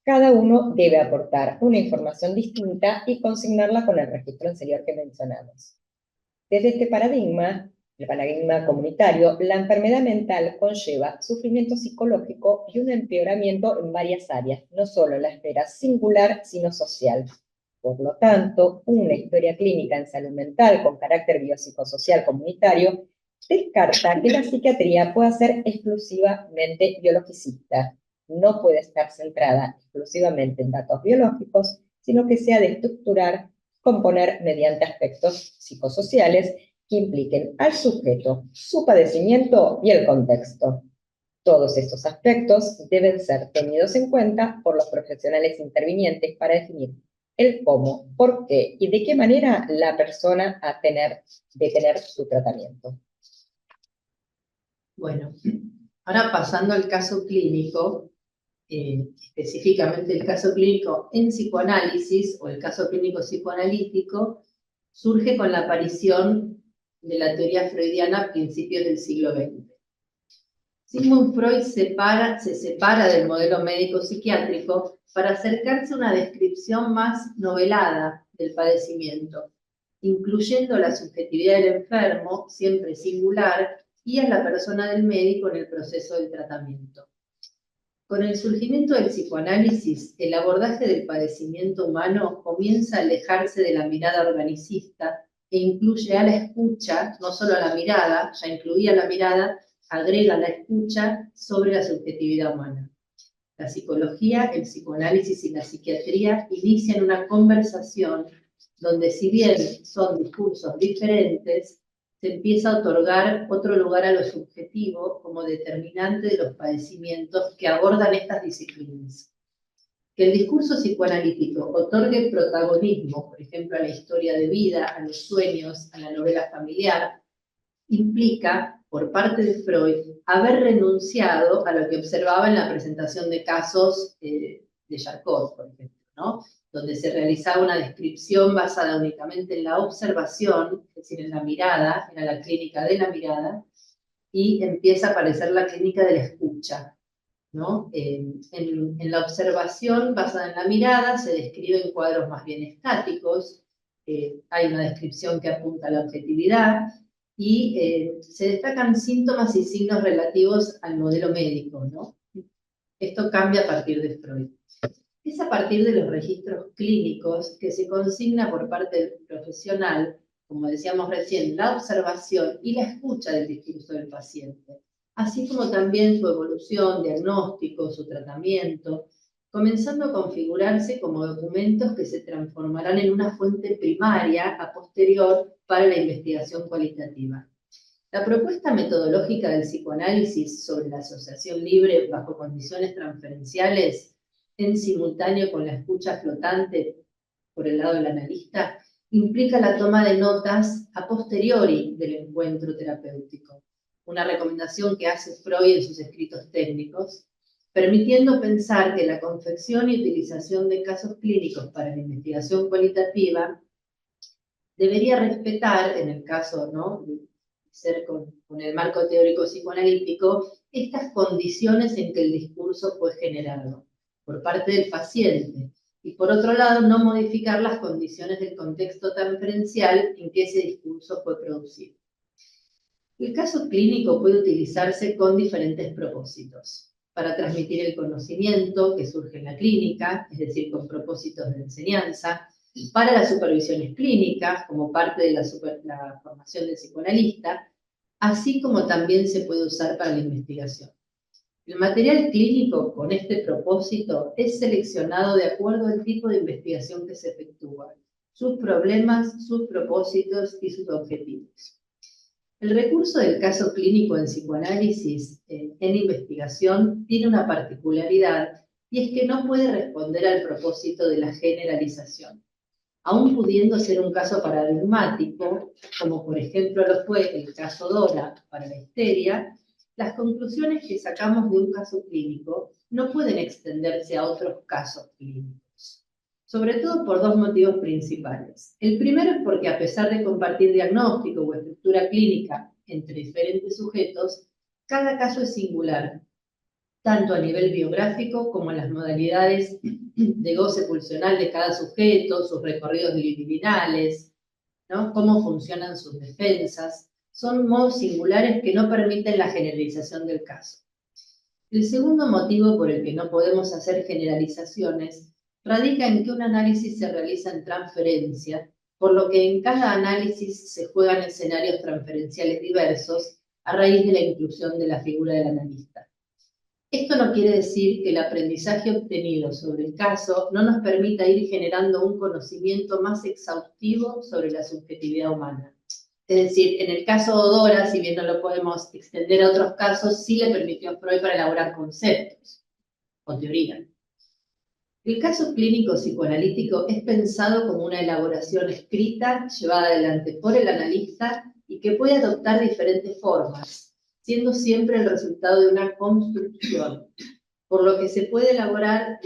Cada uno debe aportar una información distinta y consignarla con el registro anterior que mencionamos. Desde este paradigma, el paradigma comunitario, la enfermedad mental conlleva sufrimiento psicológico y un empeoramiento en varias áreas, no solo en la esfera singular, sino social. Por lo tanto, una historia clínica en salud mental con carácter biopsicosocial comunitario descarta que la psiquiatría pueda ser exclusivamente biologicista. No puede estar centrada exclusivamente en datos biológicos, sino que se ha de estructurar, componer mediante aspectos psicosociales que impliquen al sujeto, su padecimiento y el contexto. Todos estos aspectos deben ser tenidos en cuenta por los profesionales intervinientes para definir el cómo, por qué y de qué manera la persona de tener su tratamiento.
Bueno, ahora pasando al caso clínico, específicamente el caso clínico en psicoanálisis o el caso clínico psicoanalítico, surge con la aparición de la teoría freudiana a principios del siglo XX. Sigmund Freud se separa del modelo médico-psiquiátrico para acercarse a una descripción más novelada del padecimiento, incluyendo la subjetividad del enfermo, siempre singular, y a la persona del médico en el proceso del tratamiento. Con el surgimiento del psicoanálisis, el abordaje del padecimiento humano comienza a alejarse de la mirada organicista e incluye a la escucha, no solo a la mirada, ya incluía la mirada, agrega la escucha sobre la subjetividad humana. La psicología, el psicoanálisis y la psiquiatría inician una conversación donde, si bien son discursos diferentes, se empieza a otorgar otro lugar a lo subjetivo como determinante de los padecimientos que abordan estas disciplinas. Que el discurso psicoanalítico otorgue protagonismo, por ejemplo, a la historia de vida, a los sueños, a la novela familiar, implica, por parte de Freud, haber renunciado a lo que observaba en la presentación de casos de Charcot, por ejemplo, ¿no? Donde se realizaba una descripción basada únicamente en la observación, es decir, en la mirada, era la clínica de la mirada, y empieza a aparecer la clínica de la escucha, ¿no? En la observación basada en la mirada se describen cuadros más bien estáticos, hay una descripción que apunta a la objetividad, y se destacan síntomas y signos relativos al modelo médico, ¿no? Esto cambia a partir de Freud. Es a partir de los registros clínicos que se consigna por parte del profesional, como decíamos recién, la observación y la escucha del discurso del paciente, así como también su evolución, diagnóstico, su tratamiento, comenzando a configurarse como documentos que se transformarán en una fuente primaria a posterior para la investigación cualitativa. La propuesta metodológica del psicoanálisis sobre la asociación libre bajo condiciones transferenciales, en simultáneo con la escucha flotante por el lado del analista, implica la toma de notas a posteriori del encuentro terapéutico, una recomendación que hace Freud en sus escritos técnicos, permitiendo pensar que la confección y utilización de casos clínicos para la investigación cualitativa debería respetar, en el caso, ¿no?, de ser con el marco teórico psicoanalítico, estas condiciones en que el discurso fue generado por parte del paciente, y por otro lado no modificar las condiciones del contexto transferencial en que ese discurso fue producido. El caso clínico puede utilizarse con diferentes propósitos: para transmitir el conocimiento que surge en la clínica, es decir, con propósitos de enseñanza; para las supervisiones clínicas, como parte de la formación del psicoanalista, así como también se puede usar para la investigación. El material clínico con este propósito es seleccionado de acuerdo al tipo de investigación que se efectúa, sus problemas, sus propósitos y sus objetivos. El recurso del caso clínico en psicoanálisis en investigación tiene una particularidad, y es que no puede responder al propósito de la generalización. Aún pudiendo ser un caso paradigmático, como por ejemplo lo fue el caso Dora para la histeria, las conclusiones que sacamos de un caso clínico no pueden extenderse a otros casos clínicos, sobre todo por dos motivos principales. El primero es porque, a pesar de compartir diagnóstico o estructura clínica entre diferentes sujetos, cada caso es singular tanto a nivel biográfico como en las modalidades de goce pulsional de cada sujeto, sus recorridos libidinales, ¿no? Cómo funcionan sus defensas. Son modos singulares que no permiten la generalización del caso. El segundo motivo por el que no podemos hacer generalizaciones radica en que un análisis se realiza en transferencia, por lo que en cada análisis se juegan escenarios transferenciales diversos a raíz de la inclusión de la figura del analista. Esto no quiere decir que el aprendizaje obtenido sobre el caso no nos permita ir generando un conocimiento más exhaustivo sobre la subjetividad humana. Es decir, en el caso de Odora, si bien no lo podemos extender a otros casos, sí le permitió a Freud para elaborar conceptos o teoría. El caso clínico psicoanalítico es pensado como una elaboración escrita llevada adelante por el analista y que puede adoptar diferentes formas, siendo siempre el resultado de una construcción, por lo que se pueden elaborar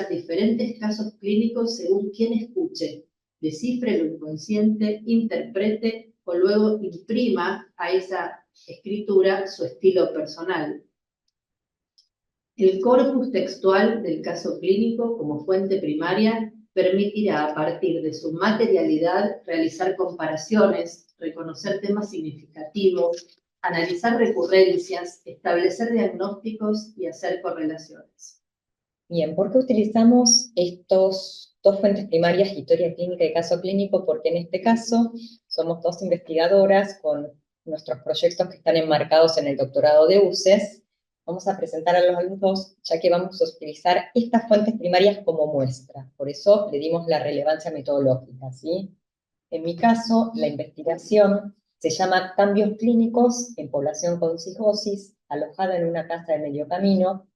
diferentes casos clínicos según quien escuche, descifre lo inconsciente, interprete o luego imprima a esa escritura su estilo personal. El corpus textual del caso clínico como fuente primaria permitirá a partir de su materialidad realizar comparaciones, reconocer temas significativos, analizar recurrencias, establecer diagnósticos y hacer correlaciones.
Bien, ¿por qué utilizamos estos dos fuentes primarias, historia clínica y caso clínico? Porque en este caso somos dos investigadoras con nuestros proyectos que están enmarcados en el doctorado de UCES. Vamos a presentar a los alumnos, ya que vamos a utilizar estas fuentes primarias como muestra. Por eso le dimos la relevancia metodológica, ¿sí? En mi caso, la investigación se llama Cambios clínicos en población con psicosis, alojada en una casa de medio camino.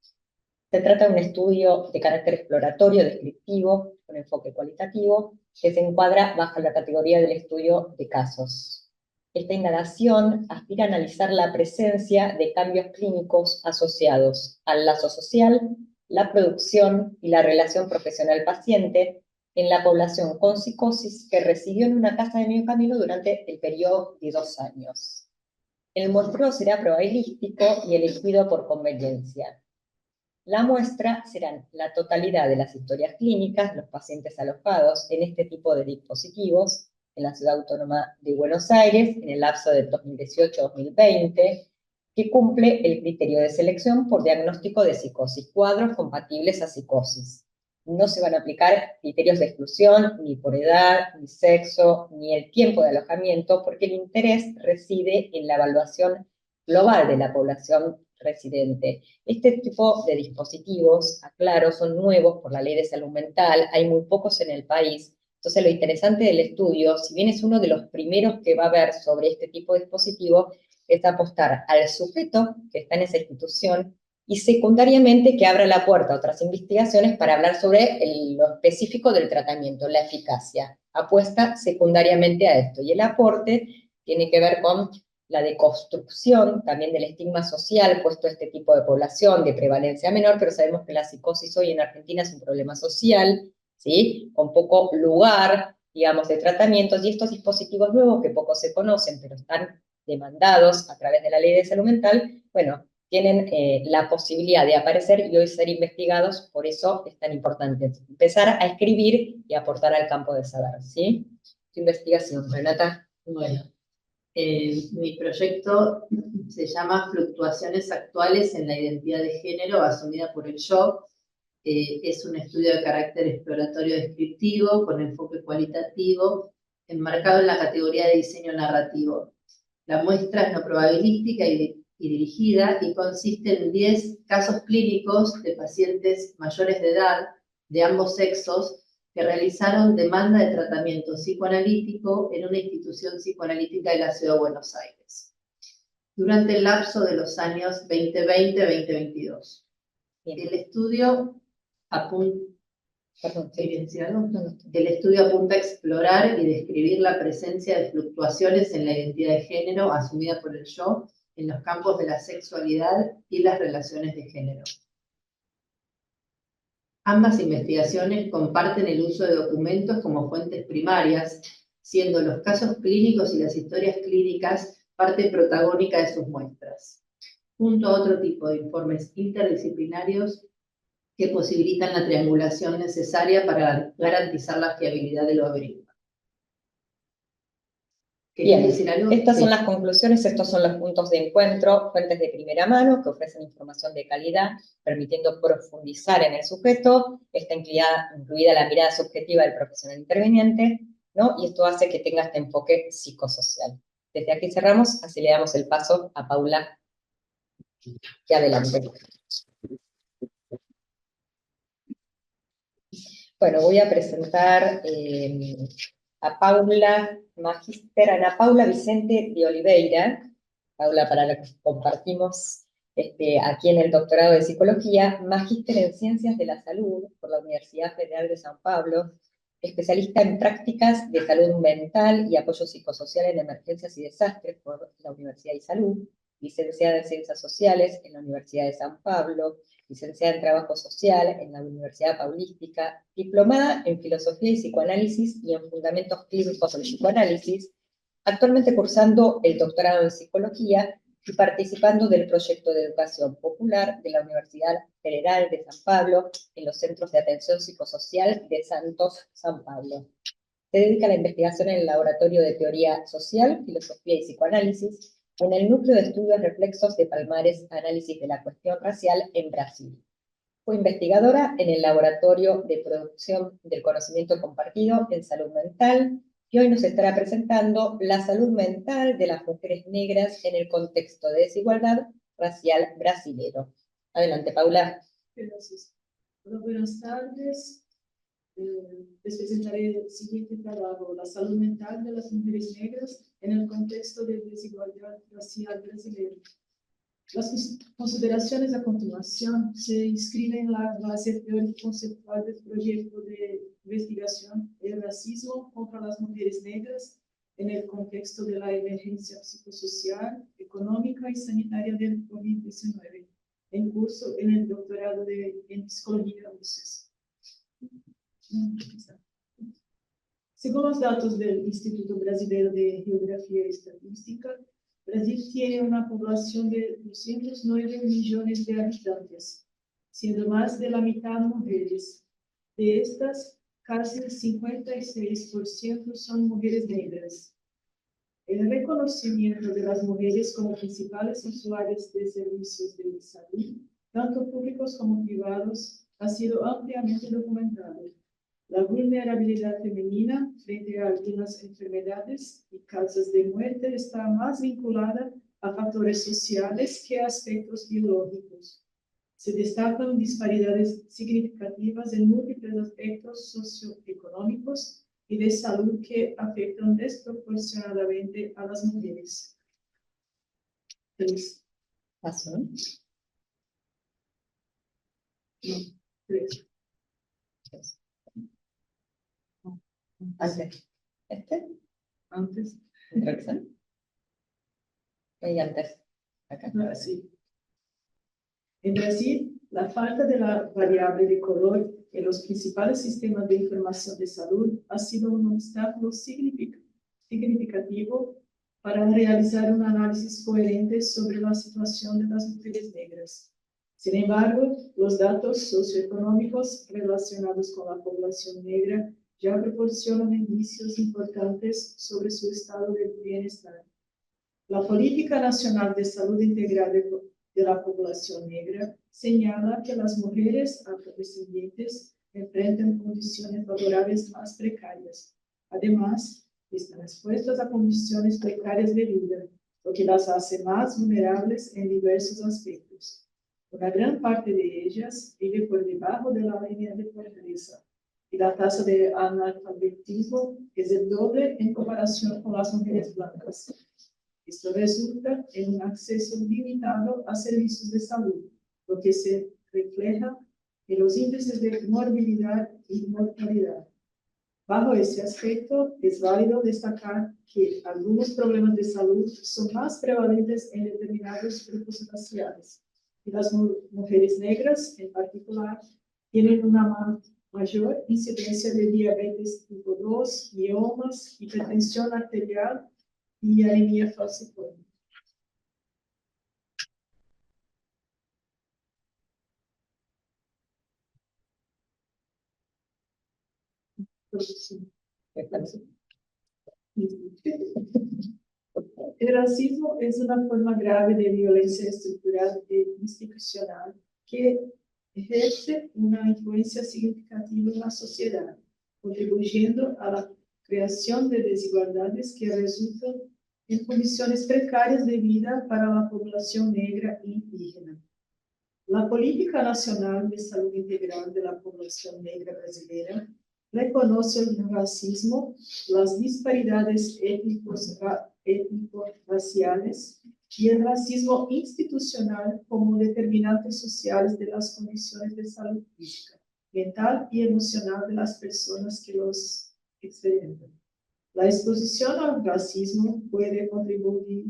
Se trata de un estudio de carácter exploratorio, descriptivo, con enfoque cualitativo, que se encuadra bajo la categoría del estudio de casos. Esta indagación aspira a analizar la presencia de cambios clínicos asociados al lazo social, la producción y la relación profesional-paciente en la población con psicosis que residió en una casa de medio camino durante el periodo de 2 años. El muestreo será probabilístico y elegido por conveniencia. La muestra serán la totalidad de las historias clínicas, los pacientes alojados en este tipo de dispositivos, en la Ciudad Autónoma de Buenos Aires, en el lapso de 2018-2020, que cumple el criterio de selección por diagnóstico de psicosis, cuadros compatibles a psicosis. No se van a aplicar criterios de exclusión, ni por edad, ni sexo, ni el tiempo de alojamiento, porque el interés reside en la evaluación global de la población residente. Este tipo de dispositivos, aclaro, son nuevos por la Ley de Salud Mental, hay muy pocos en el país. Entonces, lo interesante del estudio, si bien es uno de los primeros que va a haber sobre este tipo de dispositivo, es apostar al sujeto que está en esa institución y secundariamente que abra la puerta a otras investigaciones para hablar sobre lo específico del tratamiento, la eficacia. Apuesta secundariamente a esto. Y el aporte tiene que ver con la deconstrucción también del estigma social puesto a este tipo de población de prevalencia menor, pero sabemos que la psicosis hoy en Argentina es un problema social, ¿sí? Con poco lugar, digamos, de tratamientos, y estos dispositivos nuevos que poco se conocen, pero están demandados a través de la Ley de Salud Mental, bueno, tienen la posibilidad de aparecer y hoy ser investigados, por eso es tan importante empezar a escribir y aportar al campo de saber, ¿sí? Tu investigación, Renata.
Bueno, mi proyecto se llama Fluctuaciones actuales en la identidad de género asumida por el yo. Es un estudio de carácter exploratorio descriptivo con enfoque cualitativo, enmarcado en la categoría de diseño narrativo. La muestra es no probabilística y dirigida y consiste en 10 casos clínicos de pacientes mayores de edad de ambos sexos que realizaron demanda de tratamiento psicoanalítico en una institución psicoanalítica de la Ciudad de Buenos Aires, durante el lapso de los años 2020-2022. El estudio apunta a explorar y describir la presencia de fluctuaciones en la identidad de género asumida por el yo en los campos de la sexualidad y las relaciones de género. Ambas investigaciones comparten el uso de documentos como fuentes primarias, siendo los casos clínicos y las historias clínicas parte protagónica de sus muestras. junto a otro tipo de informes interdisciplinarios que posibilitan la triangulación necesaria para garantizar la fiabilidad de lo averiguado. ¿Querías
Bien,
decir algo?
estas
Sí.
son las conclusiones, estos son los puntos de encuentro, fuentes de primera mano que ofrecen información de calidad, permitiendo profundizar en el sujeto, está incluida la mirada subjetiva del profesional interviniente, ¿no? Y esto hace que tenga este enfoque psicosocial. Desde aquí cerramos, así le damos el paso a Paula, que adelante. Bueno, voy a presentar a Paula, magíster Ana Paula Vicente de Oliveira, Paula para la que compartimos aquí en el doctorado de Psicología, magíster en Ciencias de la Salud por la Universidad Federal de San Pablo, especialista en prácticas de salud mental y apoyo psicosocial en emergencias y desastres por la Universidad de Salud, licenciada en Ciencias Sociales en la Universidad de San Pablo, licenciada en Trabajo Social en la Universidad Paulística, diplomada en Filosofía y Psicoanálisis y en Fundamentos Clínicos del Psicoanálisis, actualmente cursando el doctorado en Psicología y participando del proyecto de educación popular de la Universidad Federal de San Pablo en los Centros de Atención Psicosocial de Santos, San Pablo. Se dedica a la investigación en el Laboratorio de Teoría Social, Filosofía y Psicoanálisis, en el Núcleo de Estudios Reflexos de Palmares Análisis de la Cuestión Racial en Brasil. Fue investigadora en el Laboratorio de Producción del Conocimiento Compartido en Salud Mental, y hoy nos estará presentando la salud mental de las mujeres negras en el contexto de desigualdad racial brasilero. Adelante, Paula.
Gracias. Hola, buenas tardes. Les presentaré el siguiente trabajo, la salud mental de las mujeres negras en el contexto de desigualdad racial brasileña. Las consideraciones a continuación se inscriben en la base teórico-conceptual del proyecto de investigación El racismo contra las mujeres negras en el contexto de la emergencia psicosocial, económica y sanitaria del COVID-19, en curso en el doctorado en Psicología UCES. Según los datos del Instituto Brasileño de Geografía y Estadística, Brasil tiene una población de 209 millones de habitantes, siendo más de la mitad mujeres. De estas, casi el 56% son mujeres negras. El reconocimiento de las mujeres como principales usuarias de servicios de salud, tanto públicos como privados, ha sido ampliamente documentado. La vulnerabilidad femenina frente a algunas enfermedades y causas de muerte está más vinculada a factores sociales que a aspectos biológicos. Se destacan disparidades significativas en múltiples aspectos socioeconómicos y de salud que afectan desproporcionadamente a las mujeres.
Paso, ¿no?
Tres.
Antes.
Antes.
¿Introducción? Y antes. Acá.
Sí. En Brasil, la falta de la variable de color en los principales sistemas de información de salud ha sido un obstáculo significativo para realizar un análisis coherente sobre la situación de las mujeres negras. Sin embargo, los datos socioeconómicos relacionados con la población negra ya proporcionan indicios importantes sobre su estado de bienestar. La Política Nacional de Salud Integral de la Población Negra señala que las mujeres afrodescendientes enfrentan condiciones laborales más precarias. Además, están expuestas a condiciones precarias de vida, lo que las hace más vulnerables en diversos aspectos. Una gran parte de ellas vive por debajo de la línea de pobreza, y la tasa de analfabetismo es el doble en comparación con las mujeres blancas. Esto resulta en un acceso limitado a servicios de salud, lo que se refleja en los índices de morbilidad y mortalidad. Bajo este aspecto, es válido destacar que algunos problemas de salud son más prevalentes en determinados grupos raciales, y las mujeres negras, en particular, tienen una mayor incidencia de diabetes tipo 2, miomas, hipertensión arterial y anemia falciforme. producción.
Estamos-
El racismo es una forma grave de violencia estructural e institucional que ejerce una influencia significativa en la sociedad, contribuyendo a la creación de desigualdades que resultan en condiciones precarias de vida para la población negra e indígena. La Política Nacional de Salud Integral de la Población Negra Brasileira reconoce el racismo, las disparidades étnico-raciales y el racismo institucional como determinantes sociales de las condiciones de salud física, mental y emocional de las personas que los experimentan. La exposición al racismo puede contribuir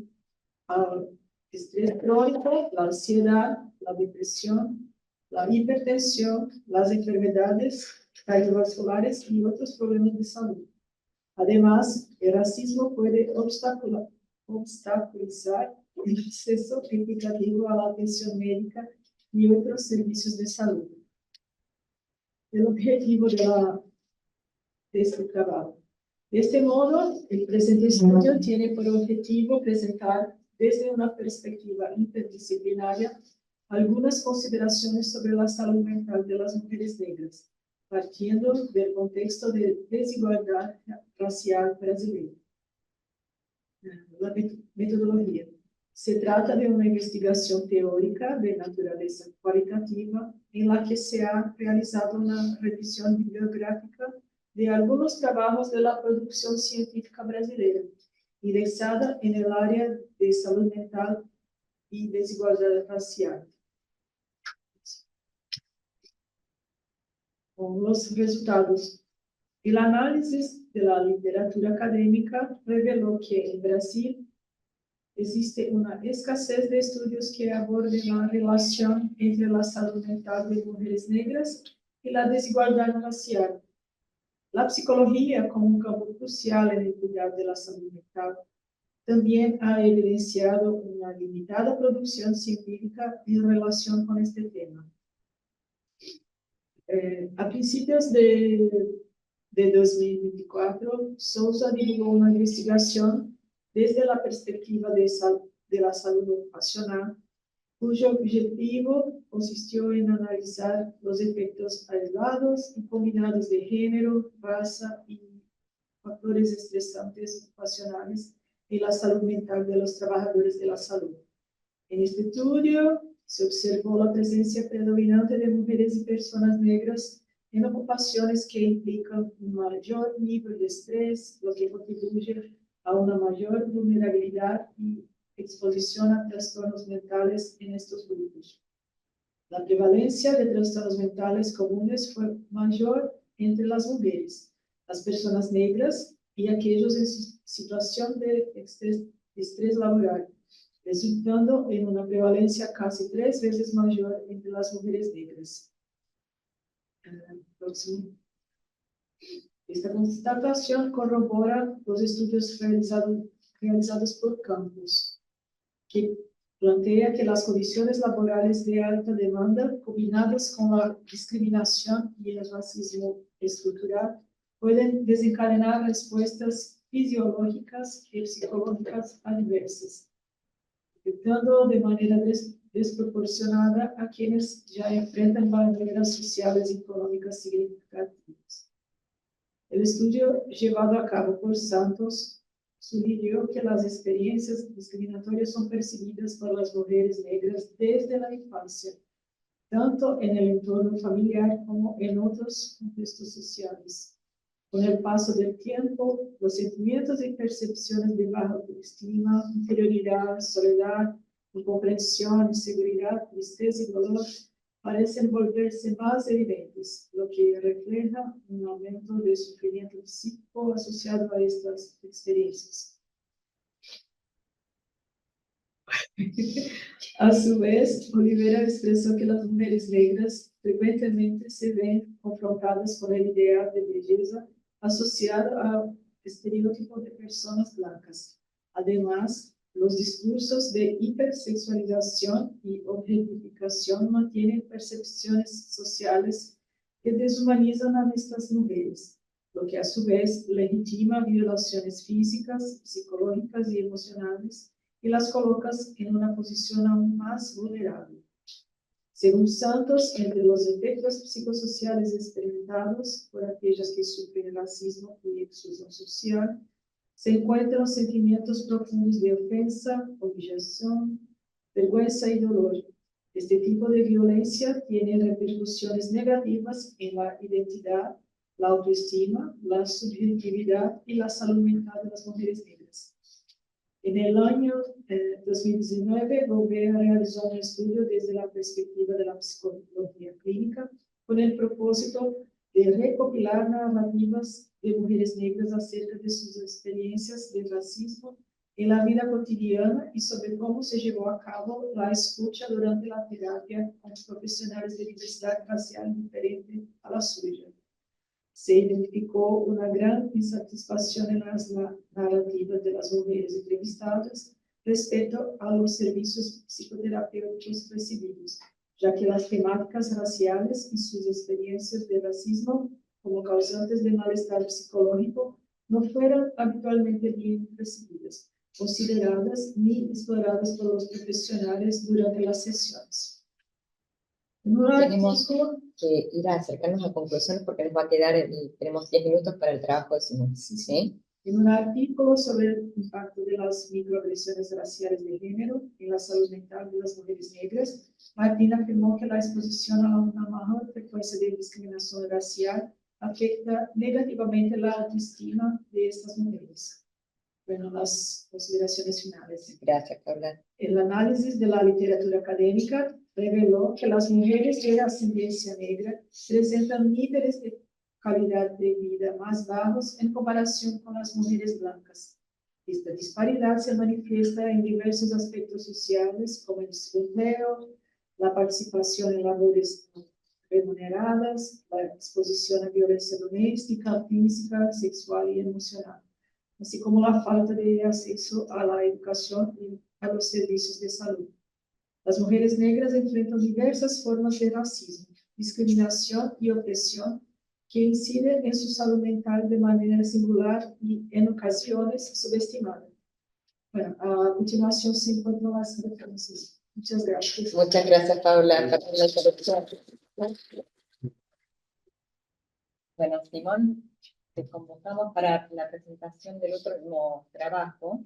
al estrés crónico, la ansiedad, la depresión, la hipertensión, las enfermedades cardiovasculares y otros problemas de salud. Además, el racismo puede obstaculizar el acceso equitativo a la atención médica y otros servicios de salud. El objetivo de este trabajo. De este modo, el presente estudio tiene por objetivo presentar desde una perspectiva interdisciplinaria algunas consideraciones sobre la salud mental de las mujeres negras, partiendo del contexto de desigualdad racial brasileña. La metodología. Se trata de una investigación teórica de naturaleza cualitativa en la que se ha realizado una revisión bibliográfica de algunos trabajos de la producción científica brasileña, indexada en el área de salud mental y desigualdad racial. Con los resultados. El análisis de la literatura académica reveló que en Brasil existe una escasez de estudios que aborden la relación entre la salud mental de mujeres negras y la desigualdad racial. La psicología, como un campo crucial en el cuidado de la salud mental, también ha evidenciado una limitada producción científica en relación con este tema. A principios de 2024, Sousa divulgó una investigación desde la perspectiva de la salud ocupacional, cuyo objetivo consistió en analizar los efectos aislados y combinados de género, raza y factores estresantes ocupacionales en la salud mental de los trabajadores de la salud. En este estudio se observó la presencia predominante de mujeres y personas negras en ocupaciones que implican un mayor nivel de estrés, lo que contribuye a una mayor vulnerabilidad y exposición a trastornos mentales en estos grupos. La prevalencia de trastornos mentales comunes fue mayor entre las mujeres, las personas negras y aquellos en situación de estrés laboral, resultando en una prevalencia casi 3 veces mayor entre las mujeres negras. Próximo. Esta constatación corrobora los estudios realizados por Campos, que plantea que las condiciones laborales de alta demanda, combinadas con la discriminación y el racismo estructural, pueden desencadenar respuestas fisiológicas y psicológicas adversas, afectando de manera desproporcionada a quienes ya enfrentan barreras sociales y económicas significativas. El estudio llevado a cabo por Santos sugirió que las experiencias discriminatorias son percibidas por las mujeres negras desde la infancia, tanto en el entorno familiar como en otros contextos sociales. Con el paso del tiempo, los sentimientos y percepciones de baja autoestima, inferioridad, soledad, incomprensión, inseguridad, tristeza y dolor parecen volverse más evidentes, lo que refleja un aumento de sufrimiento psíquico asociado a estas experiencias. A su vez, Oliveira expresó que las mujeres negras frecuentemente se ven confrontadas con el ideal de belleza asociado al estereotipo de personas blancas. Además, los discursos de hipersexualización y objetificación mantienen percepciones sociales que deshumanizan a estas mujeres. lo que a su vez legitima violaciones físicas, psicológicas y emocionales y las coloca en una posición aún más vulnerable. Según Santos, entre los efectos psicosociales experimentados por aquellas que sufren racismo y exclusión social, se encuentran sentimientos profundos de ofensa, humillación, vergüenza y dolor. Este tipo de violencia tiene repercusiones negativas en la identidad, la autoestima, la subjetividad y la salud mental de las mujeres negras. En el año 2019, Gouveia realizó un estudio desde la perspectiva de la psicología clínica con el propósito de recopilar narrativas de mujeres negras acerca de sus experiencias de racismo en la vida cotidiana y sobre cómo se llevó a cabo la escucha durante la terapia con profesionales de diversidad racial diferente a la suya. Se identificó una gran insatisfacción en las narrativas de las mujeres entrevistadas respecto a los servicios psicoterapéuticos recibidos, ya que las temáticas raciales y sus experiencias de racismo como causantes de malestar psicológico no fueron habitualmente bien recibidas, consideradas ni exploradas por los profesionales durante las sesiones.
Tenemos que ir a acercarnos a conclusiones porque nos va a quedar, tenemos 10 minutos para el trabajo de Simón. ¿Sí?
En un artículo sobre el impacto de las microagresiones raciales de género en la salud mental de las mujeres negras, Martín afirmó que la exposición a una mayor frecuencia de discriminación racial afecta negativamente la autoestima de estas mujeres. Bueno, las consideraciones finales.
Gracias, Paula.
El análisis de la literatura académica reveló que las mujeres de ascendencia negra presentan niveles de calidad de vida más bajos en comparación con las mujeres blancas. Esta disparidad se manifiesta en diversos aspectos sociales, como el desempleo, la participación en labores remuneradas, la exposición a violencia doméstica, física, sexual y emocional, así como la falta de acceso a la educación y a los servicios de salud. Las mujeres negras enfrentan diversas formas de racismo, discriminación y opresión que inciden en su salud mental de manera singular y, en ocasiones, subestimada. Bueno, a continuación se encuentran las referencias. Muchas gracias.
Muchas gracias, Paula, por la introducción. Bueno, Simón, te convocamos para la presentación del otro trabajo.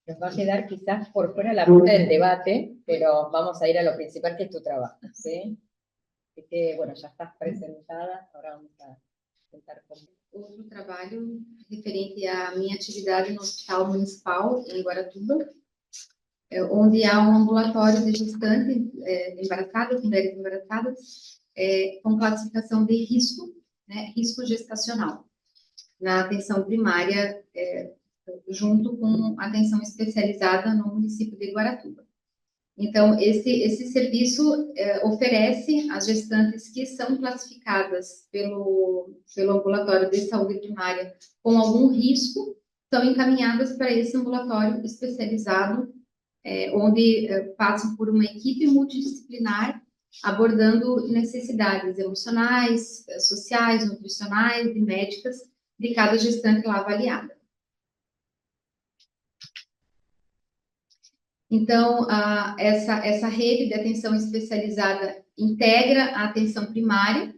Nos va a quedar quizás por fuera la parte del debate, pero vamos a ir a lo principal, que es tu trabajo, ¿sí? Así que, bueno, ya estás presentada, ahora vamos a intentar con...
Outro trabalho referente à minha atividade no Hospital Municipal, em Guaratuba, onde há um ambulatório de gestantes embaraçadas, mulheres embaraçadas, com classificação de risco, né, risco gestacional, na atenção primária, junto com atenção especializada no município de Guaratuba. Então, esse serviço oferece às gestantes que são classificadas pelo ambulatório de saúde primária com algum risco, são encaminhadas para esse ambulatório especializado, onde passam por uma equipe multidisciplinar, abordando necessidades emocionais, sociais, nutricionais e médicas de cada gestante lá avaliada. Então, essa rede de atenção especializada integra a atenção primária,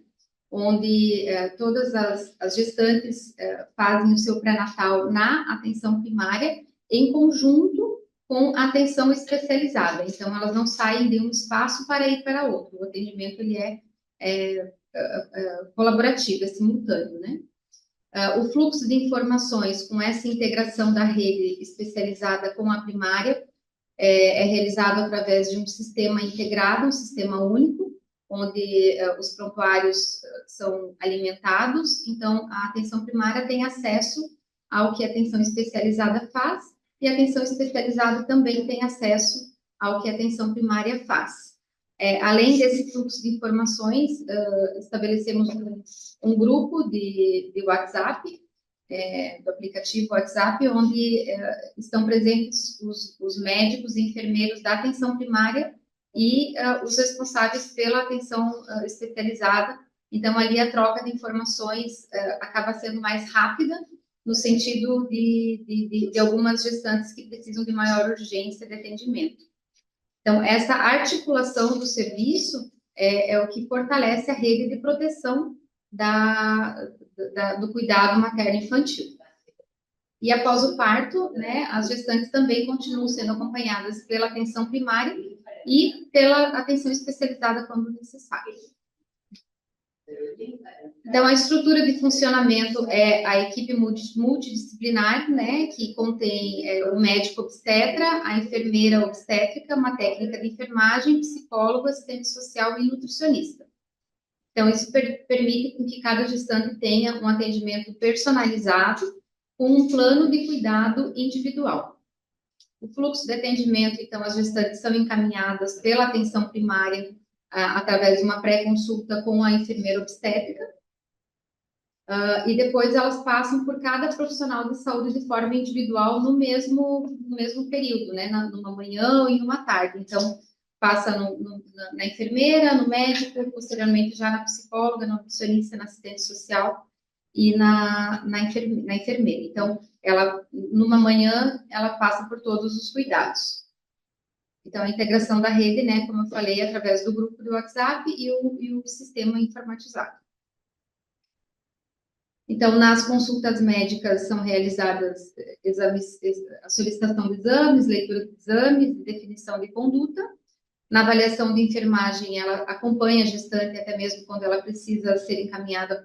onde todas as gestantes fazem o seu pré-natal na atenção primária, em conjunto com a atenção especializada. Então, elas não saem de um espaço para ir para outro. O atendimento ele é colaborativo, é simultâneo, né? O fluxo de informações com essa integração da rede especializada com a primária é realizado através de um sistema integrado, um sistema único, onde os prontuários são alimentados. Então, a atenção primária tem acesso ao que a atenção especializada faz, e a atenção especializada também tem acesso ao que a atenção primária faz. Além desse fluxo de informações, estabelecemos um grupo de WhatsApp, do aplicativo WhatsApp, onde estão presentes os médicos e enfermeiros da atenção primária e os responsáveis pela atenção especializada, Então, ali a troca de informações acaba sendo mais rápida, no sentido de algumas gestantes que precisam de maior urgência de atendimento. Então, essa articulação do serviço é o que fortalece a rede de proteção do cuidado materno-infantil. E após o parto, né, as gestantes também continuam sendo acompanhadas pela atenção primária e pela atenção especializada quando necessário. Então, a estrutura de funcionamento é a equipe multidisciplinar, né, que contém o médico obstetra, a enfermeira obstétrica, uma técnica de enfermagem, psicólogo, assistente social e nutricionista. Então, isso permite que cada gestante tenha um atendimento personalizado com um plano de cuidado individual. O fluxo de atendimento, então, as gestantes são encaminhadas pela atenção primária através de uma pré-consulta com a enfermeira obstétrica, e depois elas passam por cada profissional de saúde de forma individual no mesmo período, né, numa manhã e numa tarde. Então, passa na enfermeira, no médico, posteriormente já na psicóloga, na nutricionista, na assistente social e na enfermeira. Então, numa manhã, ela passa por todos os cuidados. Então, a integração da rede, né, como eu falei, através do grupo do WhatsApp e o sistema informatizado. Então, nas consultas médicas são realizadas a solicitação de exames, leitura de exames, definição de conduta. Na avaliação de enfermagem, ela acompanha a gestante até mesmo quando ela precisa ser encaminhada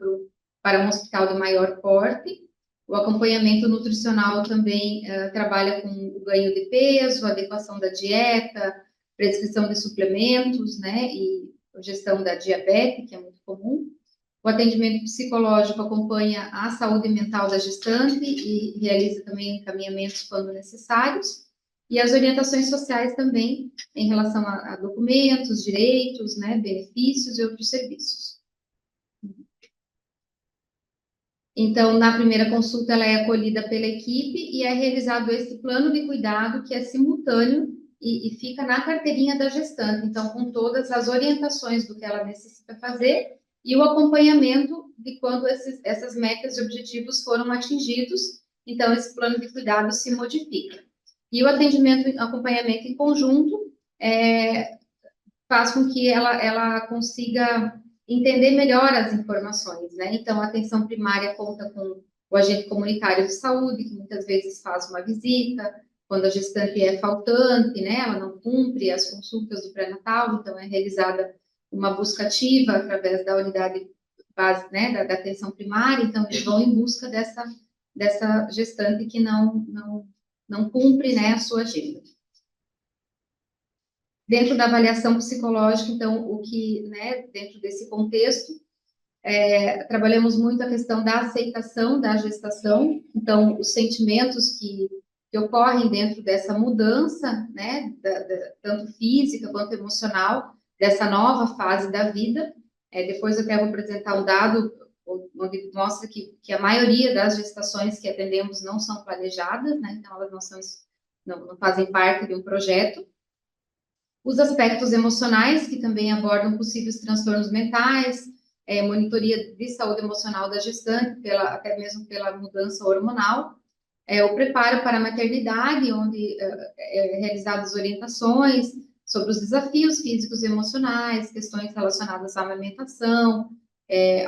para um hospital de maior porte. O acompanhamento nutricional também trabalha com o ganho de peso, adequação da dieta, prescrição de suplementos, né, e gestão da diabetes, que é muito comum. O atendimento psicológico acompanha a saúde mental da gestante e realiza também encaminhamentos quando necessários. E as orientações sociais também, em relação a documentos, direitos, né, benefícios e outros serviços. Então, na primeira consulta, ela é acolhida pela equipe e é realizado esse plano de cuidado que é simultâneo e fica na carteirinha da gestante. Então, com todas as orientações do que ela necessita fazer e o acompanhamento de quando essas metas e objetivos foram atingidos. Então, esse plano de cuidado se modifica. E o acompanhamento em conjunto faz com que ela consiga entender melhor as informações, né? Então, a atenção primária conta com o agente comunitário de saúde, que muitas vezes faz uma visita, quando a gestante é faltante, né? Ela não cumpre as consultas do pré-natal, então é realizada uma busca ativa através da unidade base, né? Da atenção primária, então eles vão em busca dessa gestante que não cumpre, né, a sua agenda. Dentro da avaliação psicológica, então, né, dentro desse contexto, trabalhamos muito a questão da aceitação da gestação, então, os sentimentos que ocorrem dentro dessa mudança, né, tanto física quanto emocional, dessa nova fase da vida. Depois eu quero apresentar um dado onde mostra que a maioria das gestações que atendemos não são planejadas, né, então elas não fazem parte de um projeto. Os aspectos emocionais, que também abordam possíveis transtornos mentais, monitoria de saúde emocional da gestante, até mesmo pela mudança hormonal, o preparo para a maternidade, onde realizadas orientações sobre os desafios físicos e emocionais, questões relacionadas à amamentação,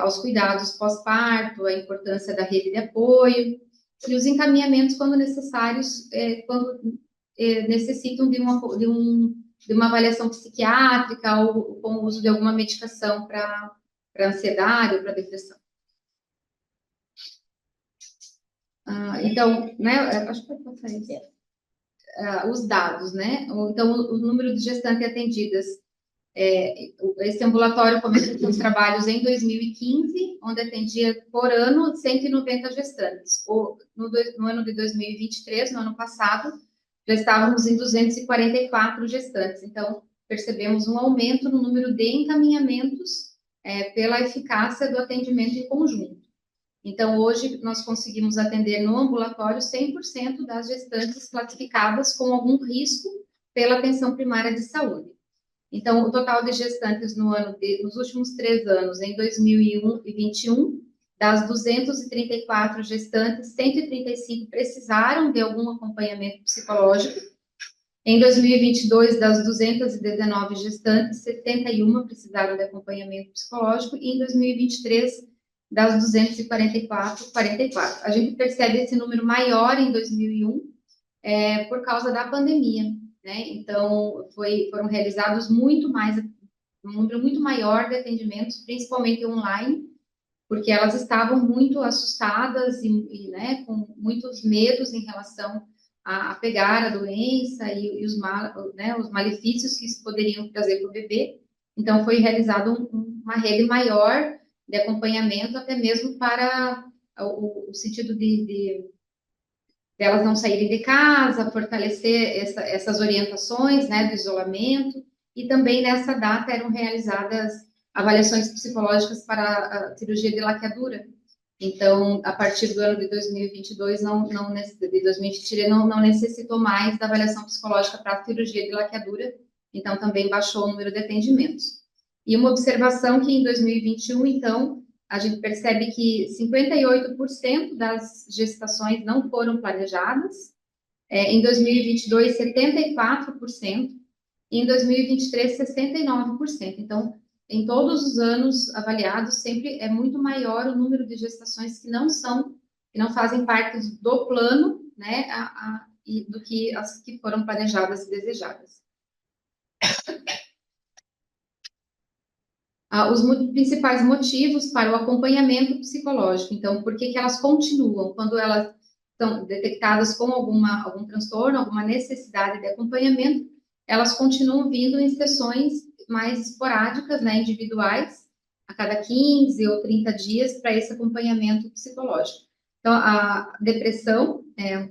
aos cuidados pós-parto, a importância da rede de apoio, e os encaminhamentos quando necessários, quando necessitam de uma avaliação psiquiátrica ou com o uso de alguma medicação para ansiedade ou para depressão. Então, né, acho que pode passar isso. Os dados, né? Então, o número de gestantes atendidas. Esse ambulatório começou com os trabalhos em 2015, onde atendia por ano 190 gestantes. No ano de 2023, no ano passado, já estávamos em 244 gestantes. Então, percebemos um aumento no número de encaminhamentos pela eficácia do atendimento em conjunto. Então, hoje, nós conseguimos atender no ambulatório 100% das gestantes classificadas com algum risco pela atenção primária de saúde. Então, o total de gestantes nos últimos 3 anos, em 2021, das 234 gestantes, 135 precisaram de algum acompanhamento psicológico. Em 2022, das 219 gestantes, 71 precisaram de acompanhamento psicológico, e em 2023, das 244, 44. A gente percebe esse número maior em 2001, por causa da pandemia, né? Então, foram realizados um número muito maior de atendimentos, principalmente online, porque elas estavam muito assustadas né, com muitos medos em relação a pegar a doença e os malefícios que isso poderiam trazer para o bebê. Então, foi realizado uma rede maior de acompanhamento, até mesmo para o sentido de elas não saírem de casa, fortalecer essas orientações, né, do isolamento, e também nessa data eram realizadas avaliações psicológicas para a cirurgia de laqueadura. Então, a partir do ano de 2022, de 2023, não necessitou mais da avaliação psicológica para a cirurgia de laqueadura, então também baixou o número de atendimentos. E uma observação que em 2021, então, a gente percebe que 58% das gestações não foram planejadas, em 2022, 74%, e em 2023, 69%. Então, em todos os anos avaliados, sempre é muito maior o número de gestações que não fazem parte do plano, né, do que as que foram planejadas e desejadas. Os principais motivos para o acompanhamento psicológico. Então, por que elas continuam? Quando elas são detectadas com algum transtorno, alguma necessidade de acompanhamento, elas continuam vindo em sessões mais esporádicas, né, individuais, a cada 15 ou 30 dias, para esse acompanhamento psicológico. Então, a depressão é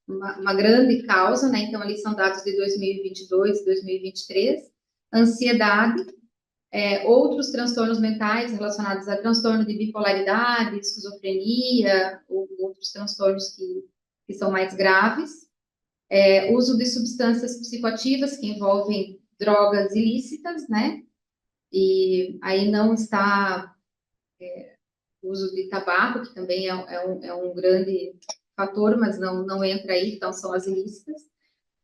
uma grande causa, né? Então, ali são dados de 2022 e 2023. Ansiedade, outros transtornos mentais relacionados a transtorno de bipolaridade, esquizofrenia, ou outros transtornos que são mais graves. Uso de substâncias psicoativas que envolvem drogas ilícitas, né? E aí não está o uso de tabaco, que também é um grande fator, mas não entra aí, então são as ilícitas.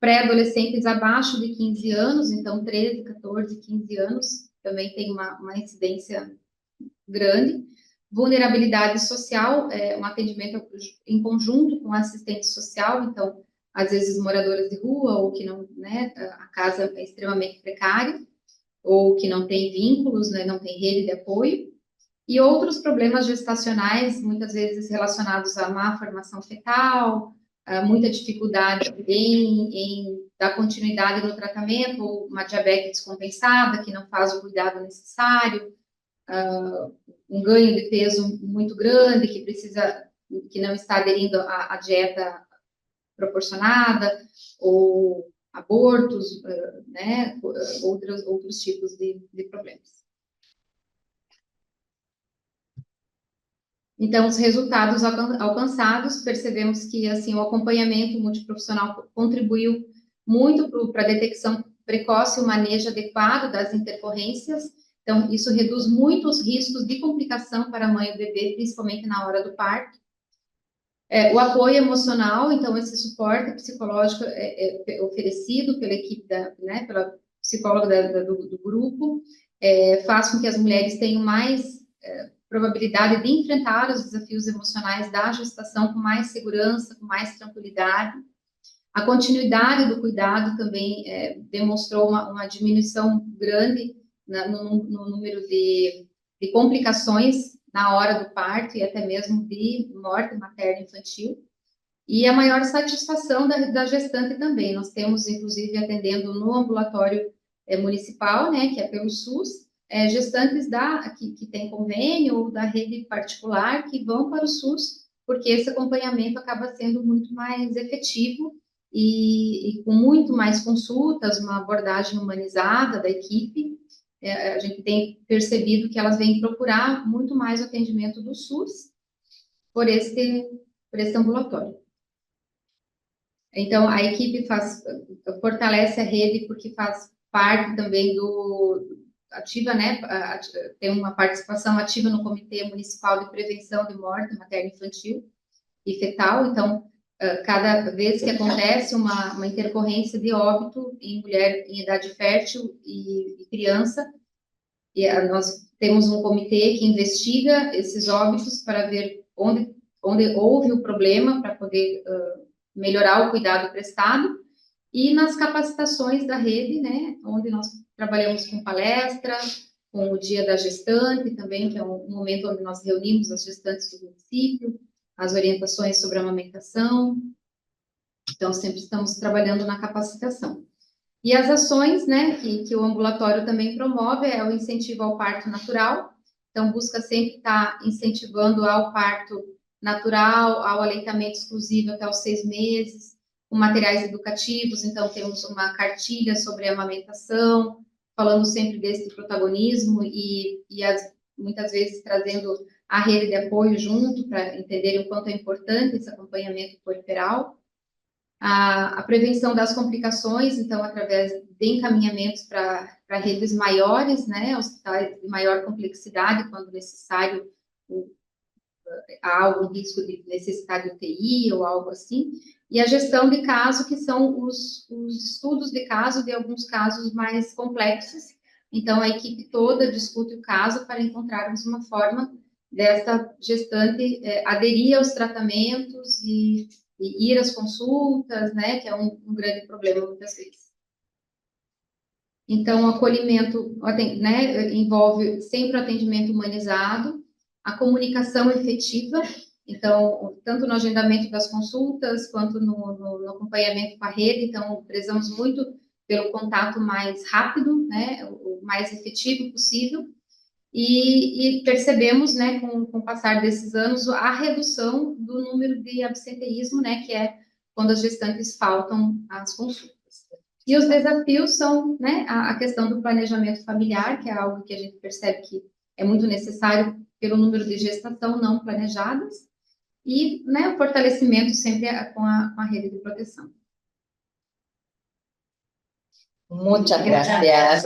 Pré-adolescentes abaixo de 15 anos, então 13, 14, 15 anos, também tem uma incidência grande. Vulnerabilidade social, um atendimento em conjunto com assistente social, então, às vezes moradoras de rua, ou que não, né, a casa é extremamente precária, ou que não tem vínculos, né, não tem rede de apoio. E outros problemas gestacionais, muitas vezes relacionados à má formação fetal, muita dificuldade em dar continuidade no tratamento, ou uma diabetes descompensada, que não faz o cuidado necessário, um ganho de peso muito grande, que não está aderindo à dieta proporcionada, ou abortos, né, outros tipos de problemas. Então, os resultados alcançados, percebemos que, assim, o acompanhamento multiprofissional contribuiu muito para a detecção precoce e o manejo adequado das intercorrências. Então, isso reduz muito os riscos de complicação para a mãe e o bebê, principalmente na hora do parto. O apoio emocional, então, esse suporte psicológico é oferecido pela equipe, né, pela psicóloga do grupo, faz com que as mulheres tenham mais probabilidade de enfrentar os desafios emocionais da gestação com mais segurança, com mais tranquilidade. A continuidade do cuidado também demonstrou uma diminuição grande no número de complicações na hora do parto e até mesmo de morte materna infantil. E a maior satisfação da gestante também. Nós temos, inclusive, atendendo no ambulatório municipal, né, que é pelo SUS, gestantes que têm convênio ou da rede particular que vão para o SUS, porque esse acompanhamento acaba sendo muito mais efetivo e com muito mais consultas, uma abordagem humanizada da equipe. A gente tem percebido que elas vêm procurar muito mais o atendimento do SUS por esse ambulatório. Então, a equipe fortalece a rede porque faz parte também ativa, né, tem uma participação ativa no Comitê Municipal de Prevenção de Morte Materno-Infantil e Fetal. Então, cada vez que acontece uma intercorrência de óbito em mulher em idade fértil e criança, nós temos um comitê que investiga esses óbitos para ver onde houve o problema, para poder melhorar o cuidado prestado, e nas capacitações da rede, né, onde nós trabalhamos com palestra, com o Dia da Gestante também, que é um momento onde nós reunimos as gestantes do município, as orientações sobre a amamentação. Então, sempre estamos trabalhando na capacitação. E as ações, né, que o ambulatório também promove é o incentivo ao parto natural. Então, busca sempre estar incentivando ao parto natural, ao aleitamento exclusivo até os 6 meses, com materiais educativos. Então, temos uma cartilha sobre a amamentação, falando sempre desse protagonismo e muitas vezes trazendo a rede de apoio junto, para entenderem o quanto é importante esse acompanhamento puerperal. A prevenção das complicações, então, através de encaminhamentos para redes maiores, né, hospitais de maior complexidade, quando necessário, há algum risco de necessidade de UTI ou algo assim, e a gestão de caso, que são os estudos de caso de alguns casos mais complexos. Então, a equipe toda discute o caso para encontrarmos uma forma dessa gestante aderir aos tratamentos e ir às consultas, né, que é um grande problema muitas vezes. Então, o acolhimento, né, envolve sempre o atendimento humanizado, a comunicação efetiva. Então, tanto no agendamento das consultas, quanto no acompanhamento com a rede. Então, prezamos muito pelo contato mais rápido, né, o mais efetivo possível. E percebemos, né, com o passar desses anos, a redução do número de absenteísmo, né, que é quando as gestantes faltam às consultas. E os desafios são, né, a questão do planejamento familiar, que é algo que a gente percebe que é muito necessário pelo número de gestação não planejadas, e, né, o fortalecimento sempre com a rede de proteção.
Muchas gracias.